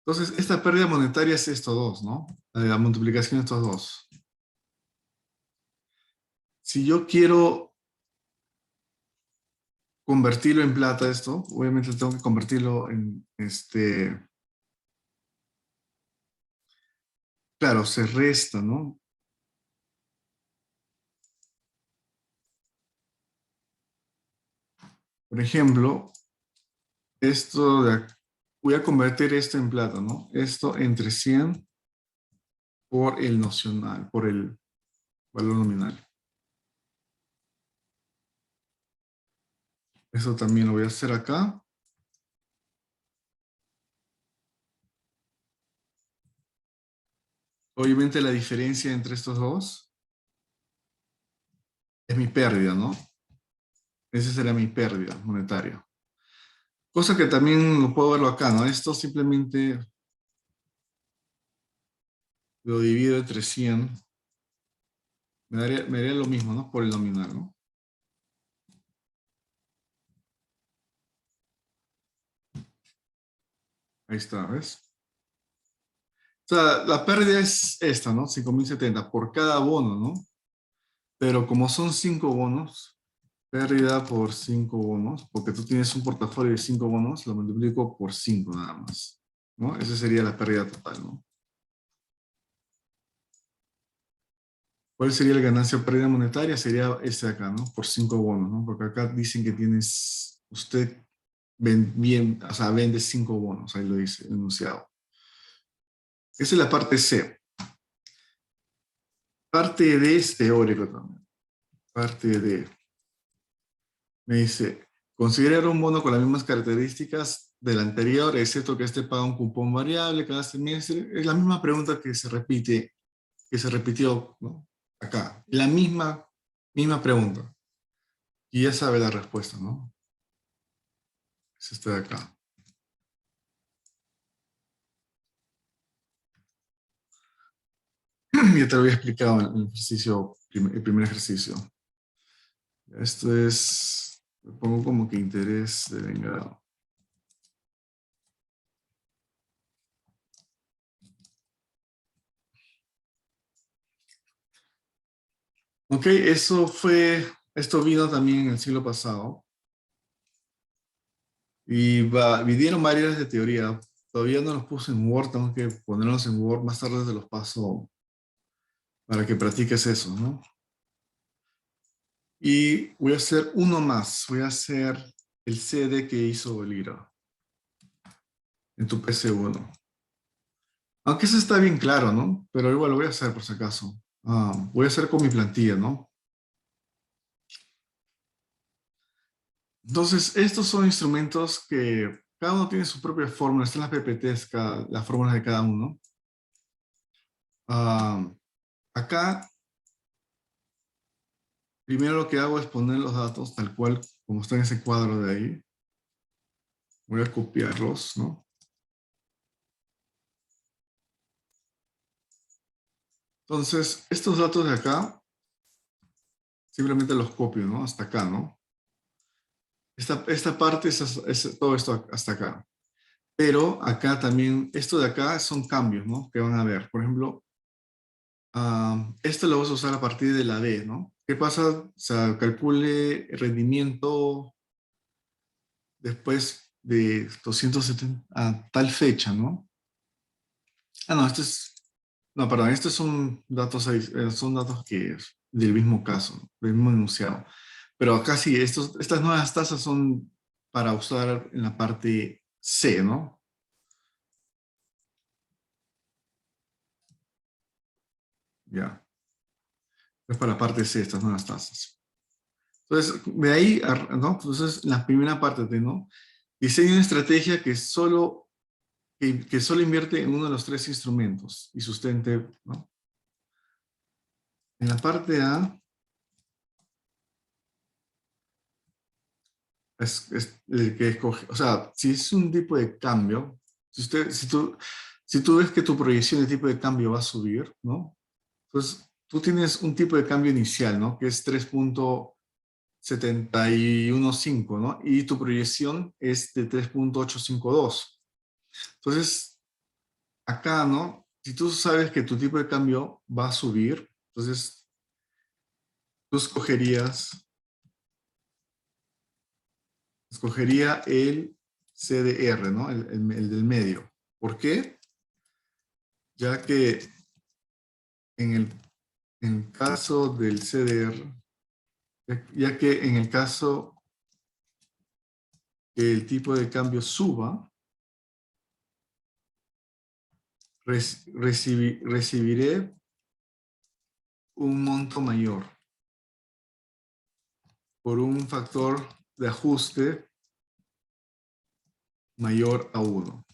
Entonces, esta pérdida monetaria es estos dos, ¿no? La multiplicación de estos dos. Si yo quiero convertirlo en plata esto, obviamente tengo que convertirlo en claro, se resta, ¿no? Por ejemplo, esto de aquí, voy a convertir esto en plata, ¿no? Esto entre 100 por el nocional, por el valor nominal. Eso también lo voy a hacer acá. Obviamente la diferencia entre estos dos es mi pérdida, ¿no? Esa será mi pérdida monetaria. Cosa que también lo puedo verlo acá, ¿no? Esto simplemente lo divido entre 100. Me daría lo mismo, ¿no? Por el nominal, ¿no? Ahí está, ¿ves? O sea, la pérdida es esta, ¿no? 5.070 por cada bono, ¿no? Pero como son 5 bonos, pérdida por 5 bonos, porque tú tienes un portafolio de 5 bonos, lo multiplico por 5 nada más, ¿no? Esa sería la pérdida total, ¿no? ¿Cuál sería la ganancia o pérdida monetaria? Sería este de acá, ¿no? Por 5 bonos, ¿no? Porque acá dicen que usted o sea, vende 5 bonos, ahí lo dice, enunciado. Esa es la parte C. Parte D es teórico también. Parte D. Me dice, considerar un bono con las mismas características del anterior, excepto que este paga un cupón variable cada semestre. Es la misma pregunta que se repitió, ¿no? Acá. La misma pregunta. Y ya sabe la respuesta, ¿no? Es esta de acá. Ya te lo había explicado en el ejercicio, el primer ejercicio. Esto es, lo pongo como que interés de vengado. Ok, esto vino también en el siglo pasado. Y vinieron varias de teoría. Todavía no los puse en Word, tengo que ponerlos en Word. Más tarde te los paso para que practiques eso, ¿no? Y voy a hacer uno más. Voy a hacer el CD que hizo Lira en tu PC1. Aunque eso está bien claro, ¿no? Pero igual lo voy a hacer por si acaso. Voy a hacer con mi plantilla, ¿no? Entonces, estos son instrumentos que cada uno tiene su propia fórmula. Están las PPTs, las fórmulas de cada uno. Acá, primero lo que hago es poner los datos tal cual como está en ese cuadro de ahí. Voy a copiarlos, ¿no? Entonces, estos datos de acá, simplemente los copio, ¿no? Hasta acá, ¿no? Esta parte es todo esto hasta acá. Pero acá también, esto de acá son cambios, ¿no? Que van a ver. Por ejemplo, esto lo vas a usar a partir de la D, ¿no? ¿Qué pasa? O sea, calcule el rendimiento después de 270 a tal fecha, ¿no? No, no, perdón, estos son datos que del mismo caso, ¿no? Del mismo enunciado. Pero acá sí, estas nuevas tasas son para usar en la parte C, ¿no? Ya, es para la parte C, estas nuevas tasas. Entonces, de ahí, ¿no? Entonces, la primera parte, ¿no? Diseña una estrategia que solo invierte en uno de los tres instrumentos y sustente, ¿no? En la parte A, es el que escoge, o sea, si es un tipo de cambio, si tú ves que tu proyección de tipo de cambio va a subir, ¿no? Entonces, tú tienes un tipo de cambio inicial, ¿no? Que es 3.715, ¿no? Y tu proyección es de 3.852. Entonces, acá, ¿no? Si tú sabes que tu tipo de cambio va a subir, entonces tú escogería el CDR, ¿no? El del medio. ¿Por qué? Ya que en el caso del CDR, ya que en el caso que el tipo de cambio suba, recibiré un monto mayor por un factor de ajuste mayor a 1.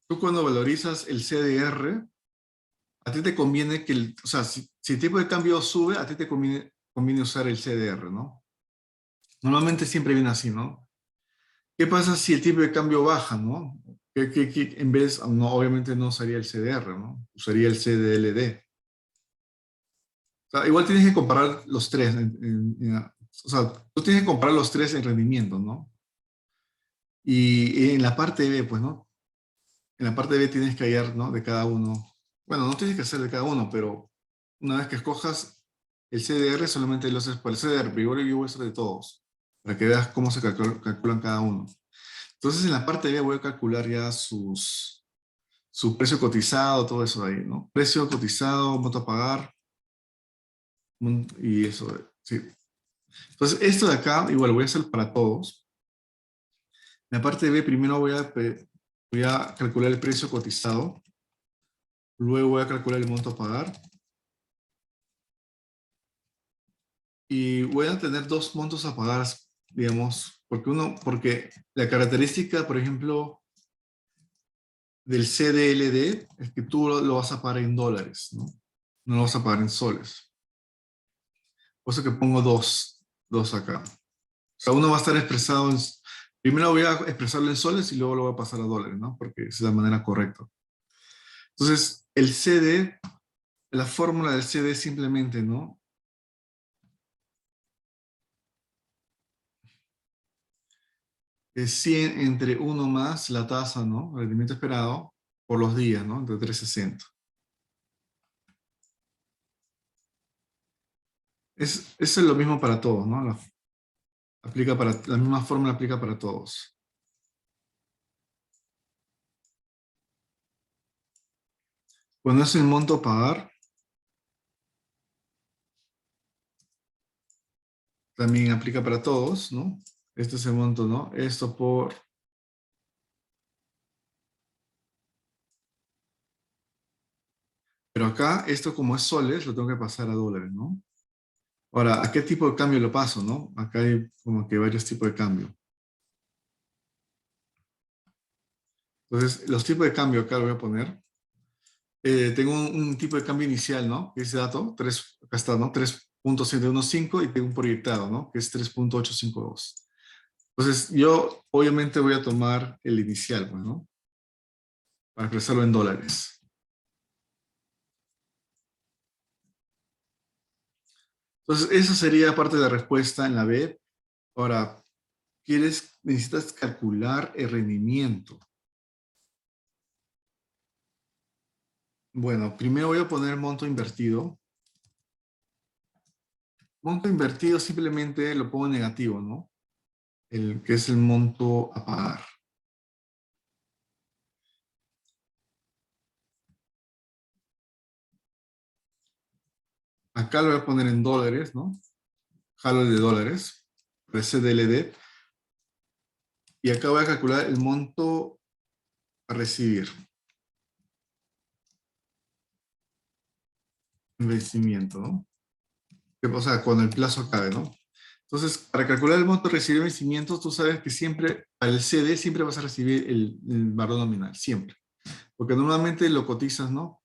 Tú cuando valorizas el CDR, a ti te conviene que, o sea, si el tipo de cambio sube, a ti te conviene usar el CDR, ¿no? Normalmente siempre viene así, ¿no? ¿Qué pasa si el tipo de cambio baja, ¿no? Que en vez, no, obviamente no usaría el CDR, ¿no? Usaría el CDLD. O sea, igual tienes que comparar los tres. O sea, tú tienes que comparar los tres en rendimiento, ¿no? Y en la parte B, pues, ¿no? En la parte B tienes que hallar, ¿no? De cada uno. Bueno, no tienes que hacer de cada uno, pero una vez que escojas el CDR, solamente lo haces por el CDR, pero yo voy a hacer de todos, para que veas cómo se calculan cada uno. Entonces, en la parte B voy a calcular ya su precio cotizado, todo eso de ahí, ¿no? Precio cotizado, monto a pagar, y eso, sí. Entonces, esto de acá, igual voy a hacer para todos. En la parte B, primero voy a calcular el precio cotizado. Luego voy a calcular el monto a pagar. Y voy a tener dos montos a pagar, digamos, porque la característica, por ejemplo, del CDLD es que tú lo vas a pagar en dólares, ¿no? No lo vas a pagar en soles. Por eso que pongo dos acá. O sea, uno va a estar expresado primero voy a expresarlo en soles y luego lo voy a pasar a dólares, ¿no? Porque esa es la manera correcta. Entonces, el CD, la fórmula del CD simplemente, ¿no? Es 100 entre 1 más la tasa, ¿no? El rendimiento esperado por los días, ¿no? De 360. Eso es lo mismo para todos, ¿no? La misma fórmula aplica para todos. Cuando es el monto a pagar, también aplica para todos, ¿no? Este es el monto, ¿no? Esto por... Pero acá, esto como es soles, lo tengo que pasar a dólares, ¿no? Ahora, ¿a qué tipo de cambio lo paso, no? Acá hay como que varios tipos de cambio. Entonces, los tipos de cambio acá lo voy a poner. Tengo un tipo de cambio inicial, ¿no? Ese dato, 3, acá está, ¿no? 3.715 y tengo un proyectado, ¿no? Que es 3.852. Entonces, yo obviamente voy a tomar el inicial, pues, ¿no? Para expresarlo en dólares. Entonces, esa sería parte de la respuesta en la B. Ahora, necesitas calcular el rendimiento. Bueno, primero voy a poner monto invertido. Monto invertido simplemente lo pongo en negativo, ¿no? El que es el monto a pagar. Acá lo voy a poner en dólares, ¿no? Jalo de dólares, el CDLD. Y acá voy a calcular el monto a recibir. En vencimiento, ¿no? O sea, cuando el plazo acabe, ¿no? Entonces, para calcular el monto a recibir vencimientos, tú sabes que siempre, al CD, siempre vas a recibir el valor nominal, siempre. Porque normalmente lo cotizas, ¿no?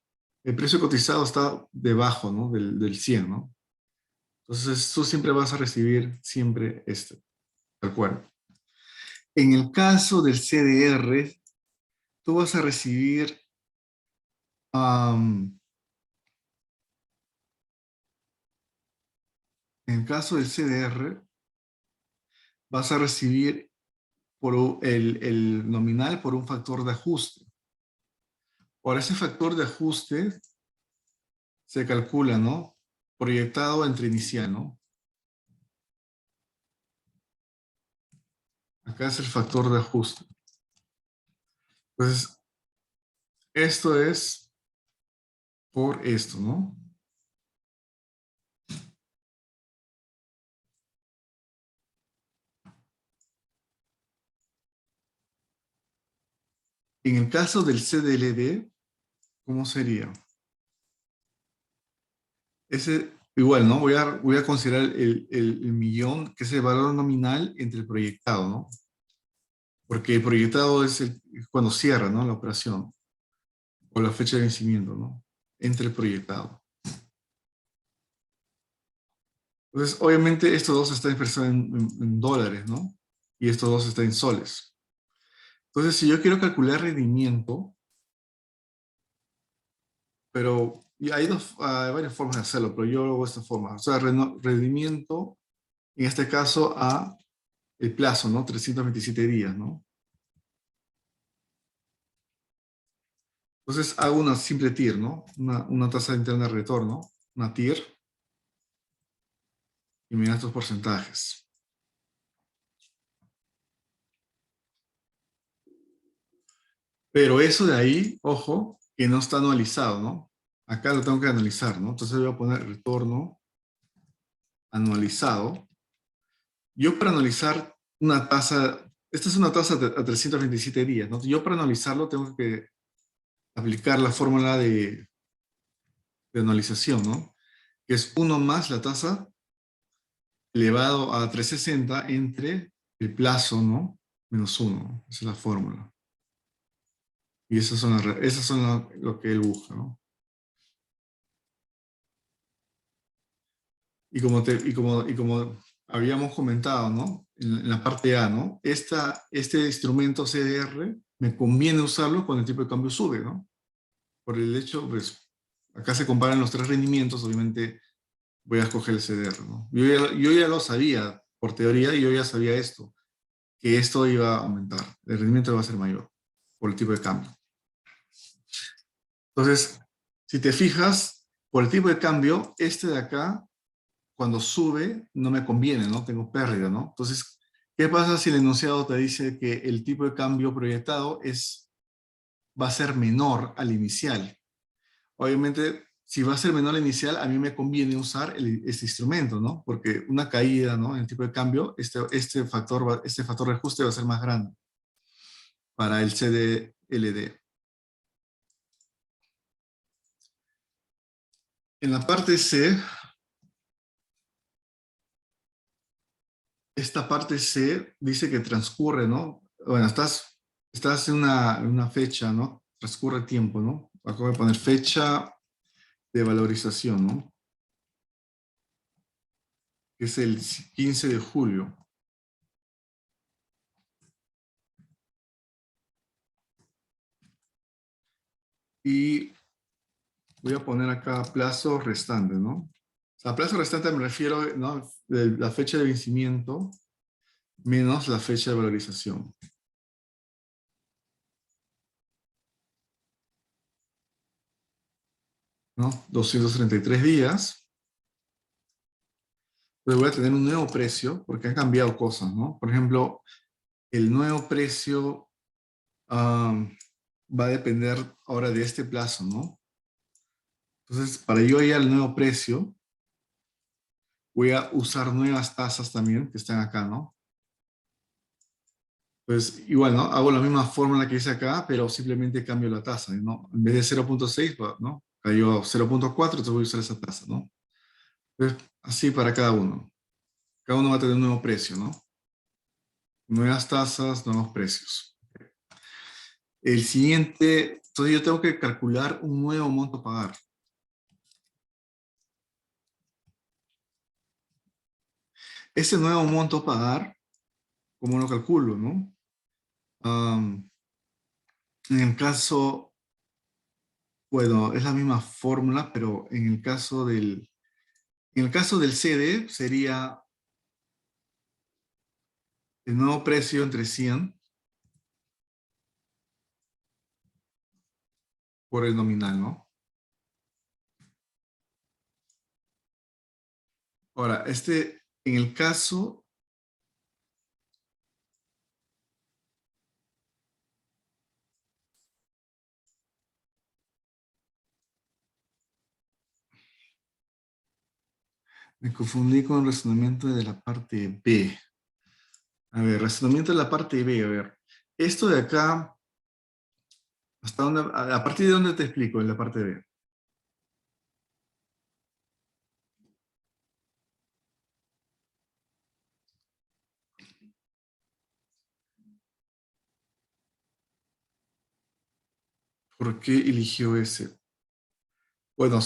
El precio cotizado está debajo, ¿no? Del 100, ¿no? Entonces, tú siempre vas a recibir siempre este, tal cual. En el caso del CDR, tú vas a recibir en el caso del CDR, vas a recibir el nominal por un factor de ajuste. Ahora, ese factor de ajuste se calcula, ¿no? Proyectado entre inicial, ¿no? Acá es el factor de ajuste. Entonces, esto es por esto, ¿no? En el caso del CDLD, ¿cómo sería? Ese, igual, ¿no? Voy a considerar el millón, que es el valor nominal entre el proyectado, ¿no? Porque el proyectado es cuando cierra, ¿no? La operación, o la fecha de vencimiento, ¿no? Entre el proyectado. Entonces, obviamente, estos dos están expresados en dólares, ¿no? Y estos dos están en soles. Entonces, si yo quiero calcular rendimiento, pero y hay varias formas de hacerlo, pero yo lo hago de esta forma. O sea, rendimiento, en este caso, a el plazo, ¿no? 327 días, ¿no? Entonces, hago una simple TIR, ¿no? Una tasa interna de retorno, una TIR, y me da estos porcentajes. Pero eso de ahí, ojo, que no está anualizado, ¿no? Acá lo tengo que analizar, ¿no? Entonces voy a poner retorno anualizado. Yo para analizar una tasa, esta es una tasa a 327 días, ¿no? Yo para analizarlo tengo que aplicar la fórmula de anualización, ¿no? Que es 1 más la tasa elevado a 360 entre el plazo, ¿no? Menos 1. Esa es la fórmula. Y esas son lo que él busca, ¿no? Y como habíamos comentado, ¿no? En la parte A, ¿no? Este instrumento CDR me conviene usarlo cuando el tipo de cambio sube, ¿no? Por el hecho, pues, acá se comparan los tres rendimientos, obviamente voy a escoger el CDR, ¿no? Yo ya lo sabía, por teoría, yo ya sabía esto, que esto iba a aumentar, el rendimiento iba a ser mayor por el tipo de cambio. Entonces, si te fijas, por el tipo de cambio, este de acá, cuando sube, no me conviene, ¿no? Tengo pérdida, ¿no? Entonces, ¿qué pasa si el enunciado te dice que el tipo de cambio proyectado va a ser menor al inicial? Obviamente, si va a ser menor al inicial, a mí me conviene usar este instrumento, ¿no? Porque una caída, ¿no? En el tipo de cambio, este factor de ajuste va a ser más grande para el CDLD. En la parte C, esta parte C dice que transcurre, ¿no? Bueno, estás en una fecha, ¿no? Transcurre tiempo, ¿no? Acabo de poner fecha de valorización, ¿no? Que es el 15 de julio. Y voy a poner acá plazo restante, ¿no? O sea, plazo restante me refiero, ¿no? De la fecha de vencimiento menos la fecha de valorización. ¿No? 233 días. Pero voy a tener un nuevo precio porque han cambiado cosas, ¿no? Por ejemplo, el nuevo precio va a depender ahora de este plazo, ¿no? Entonces, para yo ir al nuevo precio, voy a usar nuevas tasas también que están acá, ¿no? Pues igual, ¿no? Hago la misma fórmula que hice acá, pero simplemente cambio la tasa, ¿no? En vez de 0.6, ¿no? Cayó 0.4, entonces voy a usar esa tasa, ¿no? Entonces, así para cada uno. Cada uno va a tener un nuevo precio, ¿no? Nuevas tasas, nuevos precios. El siguiente, entonces yo tengo que calcular un nuevo monto a pagar. Ese nuevo monto a pagar, ¿cómo lo calculo, no? En el caso, bueno, es la misma fórmula, pero en el caso del CD sería el nuevo precio entre 100 por el nominal, ¿no? Ahora, en el caso, me confundí con el razonamiento de la parte B. A ver, razonamiento de la parte B, a ver. Esto de acá, ¿hasta dónde, a partir de dónde te explico en la parte B? ¿Por qué eligió ese? Bueno,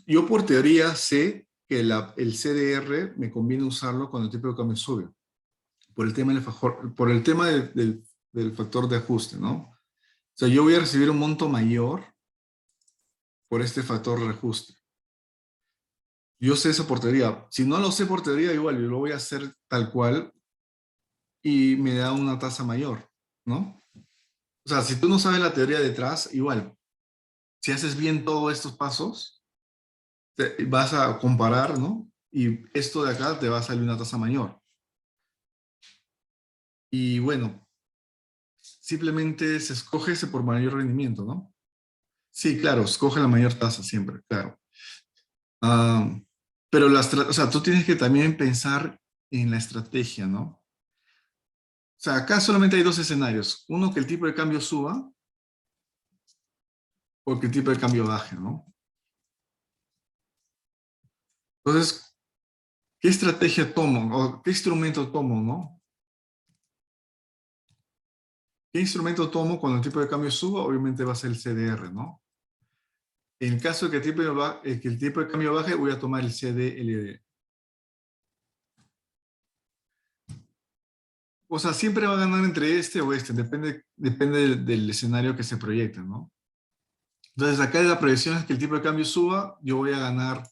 yo por teoría sé que el CDR me conviene usarlo cuando el tipo de cambio sube, por el tema del factor de ajuste, ¿no? O sea, yo voy a recibir un monto mayor por este factor de ajuste. Yo sé eso por teoría. Si no lo sé por teoría, igual yo lo voy a hacer tal cual y me da una tasa mayor, ¿no? O sea, si tú no sabes la teoría detrás, igual, si haces bien todos estos pasos, vas a comparar, ¿no? Y esto de acá te va a salir una tasa mayor. Y bueno, simplemente se escoge ese por mayor rendimiento, ¿no? Sí, claro, escoge la mayor tasa siempre, claro. Ah, pero o sea, tú tienes que también pensar en la estrategia, ¿no? O sea, acá solamente hay dos escenarios. Uno, que el tipo de cambio suba o que el tipo de cambio baje, ¿no? Entonces, ¿qué estrategia tomo o qué instrumento tomo, ¿no? ¿Qué instrumento tomo cuando el tipo de cambio suba? Obviamente va a ser el CDR, ¿no? En caso de que que el tipo de cambio baje, voy a tomar el CDLD. O sea, siempre va a ganar entre este o este, depende del escenario que se proyecte, ¿no? Entonces, acá la proyección es que el tipo de cambio suba, yo voy a ganar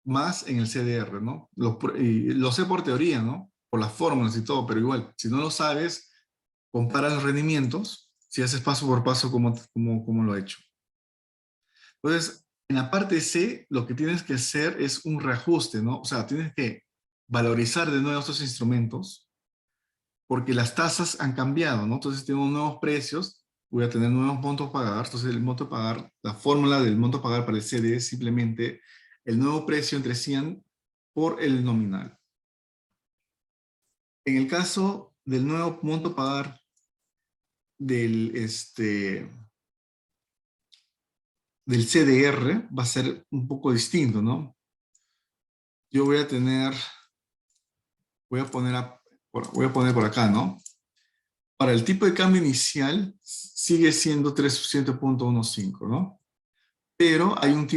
más en el CDR, ¿no? Y lo sé por teoría, ¿no? Por las fórmulas y todo, pero igual, si no lo sabes, compara los rendimientos, si haces paso por paso como lo he hecho. Entonces, en la parte C, lo que tienes que hacer es un reajuste, ¿no? O sea, tienes que valorizar de nuevo estos instrumentos porque las tasas han cambiado, ¿no? Entonces tengo nuevos precios, voy a tener nuevos montos a pagar, entonces el monto a pagar, la fórmula del monto a pagar para el CD es simplemente el nuevo precio entre 100 por el nominal. En el caso del nuevo monto a pagar del, del CDR va a ser un poco distinto, ¿no? Yo voy a tener, voy a poner por acá, ¿no? Para el tipo de cambio inicial sigue siendo 300.15, ¿no? Pero hay un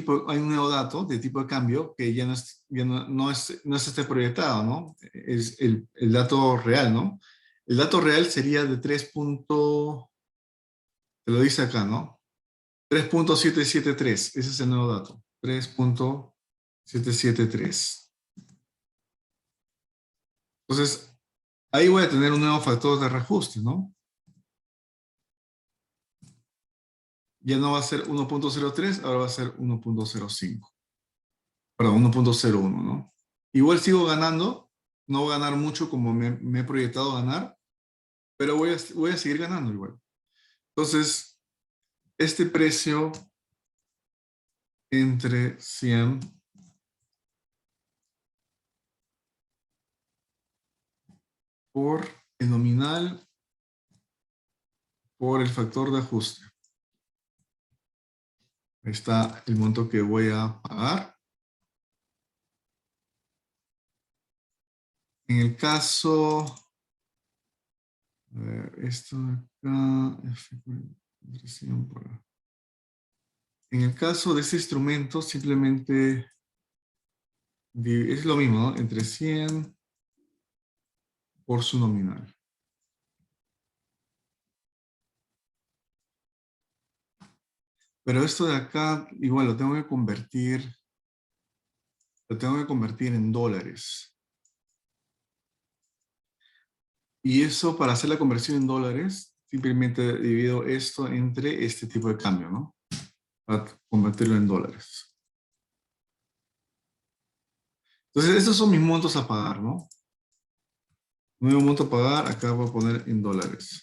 nuevo dato de tipo de cambio que no es este proyectado, ¿no? Es el dato real, ¿no? El dato real sería de 3. Te lo dice acá, ¿no? 3.773, ese es el nuevo dato. 3.773. Entonces, ahí voy a tener un nuevo factor de reajuste, ¿no? Ya no va a ser 1.03, ahora va a ser 1.05. Perdón, 1.01, ¿no? Igual sigo ganando, no voy a ganar mucho como me he proyectado ganar, pero voy a seguir ganando igual. Entonces, este precio entre 100 por el nominal por el factor de ajuste. Ahí está el monto que voy a pagar. En el caso, a ver, esto de acá, en el caso de este instrumento, simplemente es lo mismo, ¿no? Entre 100 por su nominal. Pero esto de acá, igual lo tengo que convertir en dólares. Y eso, para hacer la conversión en dólares, simplemente divido esto entre este tipo de cambio, ¿no? Para convertirlo en dólares. Entonces, estos son mis montos a pagar, ¿no? Nuevo monto a pagar, acá voy a poner en dólares.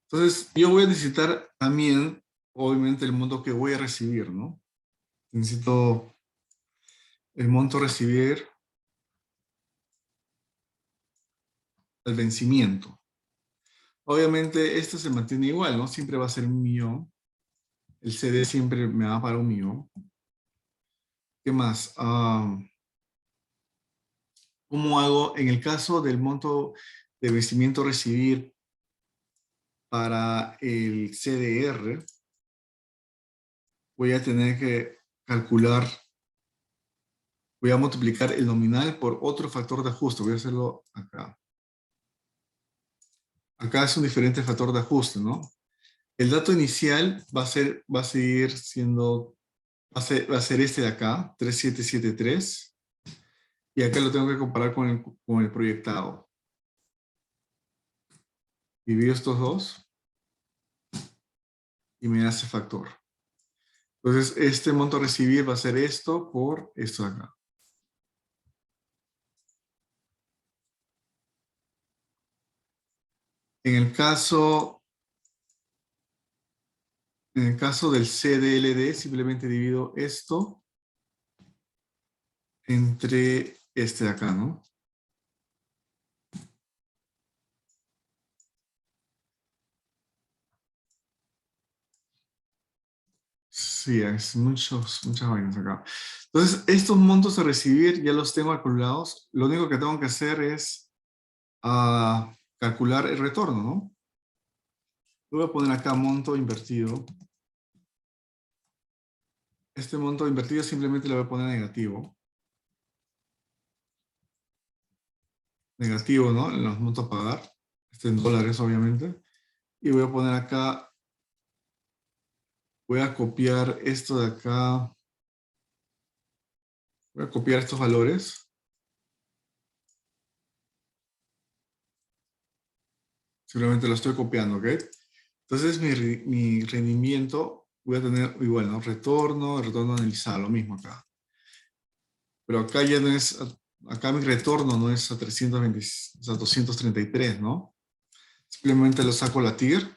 Entonces, yo voy a necesitar también, obviamente, el monto que voy a recibir, ¿no? Necesito el monto a recibir al vencimiento. Obviamente, esto se mantiene igual, ¿no? Siempre va a ser 1.000.000. El CD siempre me va a pagar 1.000.000. ¿Qué más? ¿Cómo hago en el caso del monto de vencimiento a recibir para el CDR? Voy a tener que calcular, voy a multiplicar el nominal por otro factor de ajuste. Voy a hacerlo acá. Acá es un diferente factor de ajuste, ¿no? El dato inicial va a seguir siendo, va a ser este de acá, 3773. Y acá lo tengo que comparar con el proyectado. Divido estos dos y me da ese factor. Entonces, este monto a recibir va a ser esto por esto de acá. En el caso del CDLD, simplemente divido esto entre este de acá, ¿no? Sí, es muchas vainas acá. Entonces, estos montos a recibir ya los tengo calculados. Lo único que tengo que hacer es calcular el retorno, ¿no? Voy a poner acá monto invertido. Este monto invertido simplemente le voy a poner negativo. Negativo, ¿no? En los montos a pagar. Este en dólares, obviamente. Y voy a poner acá, voy a copiar esto de acá. Voy a copiar estos valores. Simplemente lo estoy copiando, ¿ok? Entonces mi rendimiento voy a tener igual, ¿no? Retorno analizado, lo mismo acá. Pero acá ya no es, acá mi retorno no es a 320, o sea, 233, ¿no? Simplemente lo saco la TIR.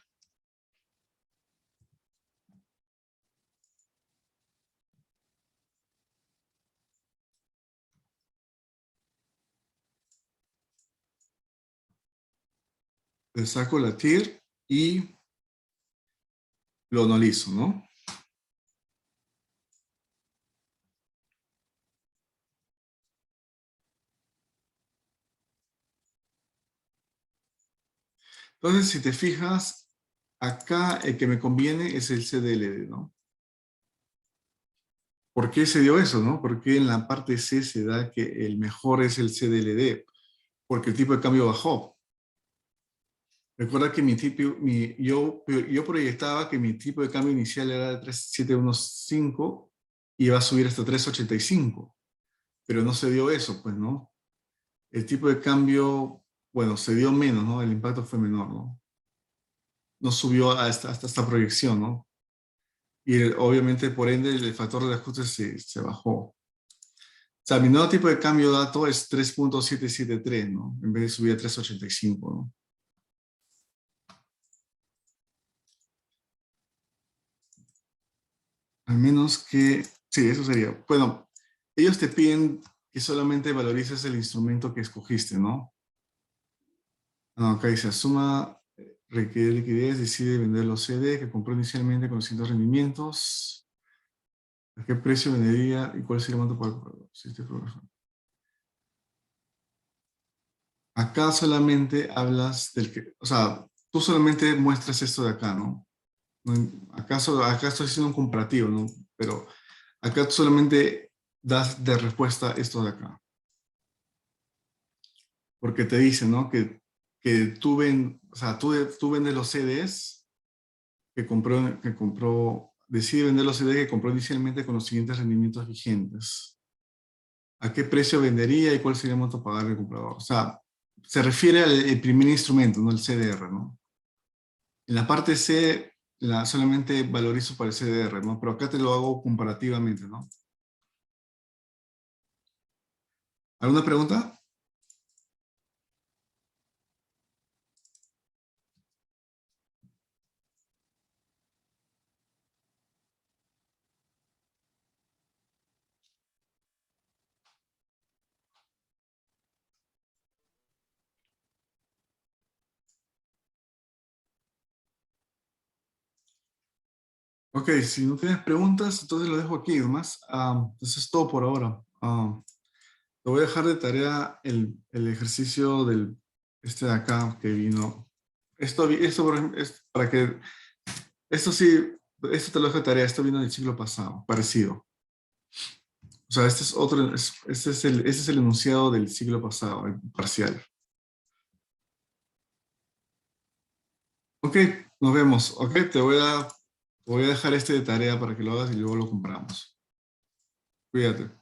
Le saco la TIR y lo analizo, ¿no? Entonces, si te fijas, acá el que me conviene es el CDLD, ¿no? ¿Por qué se dio eso, no? Porque en la parte C se da que el mejor es el CDLD, porque el tipo de cambio bajó. Recuerda que yo proyectaba que mi tipo de cambio inicial era de 3,715 y iba a subir hasta 3,85, pero no se dio eso, pues, ¿no? El tipo de cambio, bueno, se dio menos, ¿no? El impacto fue menor, ¿no? No subió hasta esta proyección, ¿no? Y obviamente, por ende, el factor de ajuste se bajó. O sea, mi nuevo tipo de cambio dato es 3,773, ¿no? En vez de subir a 3,85, ¿no? Al menos que, sí, eso sería. Bueno, ellos te piden que solamente valorices el instrumento que escogiste, ¿no? No, acá dice, suma, requiere liquidez, decide vender los CD que compró inicialmente con distintos rendimientos. ¿A qué precio vendería y cuál sería el monto para el comprador? Sí, acá solamente hablas del que, o sea, tú solamente muestras esto de acá, ¿no? Acá estoy haciendo un comparativo, ¿no? Pero acá tú solamente das de respuesta esto de acá. Porque te dice, ¿no? Que o sea, tú vendes los CDs decide vender los CDs que compró inicialmente con los siguientes rendimientos vigentes. ¿A qué precio vendería y cuál sería el monto a pagar el comprador? O sea, se refiere al primer instrumento, no el CDR, ¿no? En la parte C, solamente valorizo para el CDR, ¿no? Pero acá te lo hago comparativamente, ¿no? ¿Alguna pregunta? Ok, si no tienes preguntas, entonces lo dejo aquí nomás. Eso es todo por ahora. Te voy a dejar de tarea el ejercicio este de acá que vino. Esto por ejemplo, es para que, esto sí, esto te lo dejo de tarea, esto vino del siglo pasado, parecido. O sea, este es otro, este es el enunciado del siglo pasado, el parcial. Ok, nos vemos. Ok, te voy a dejar este de tarea para que lo hagas y luego lo compramos. Cuídate.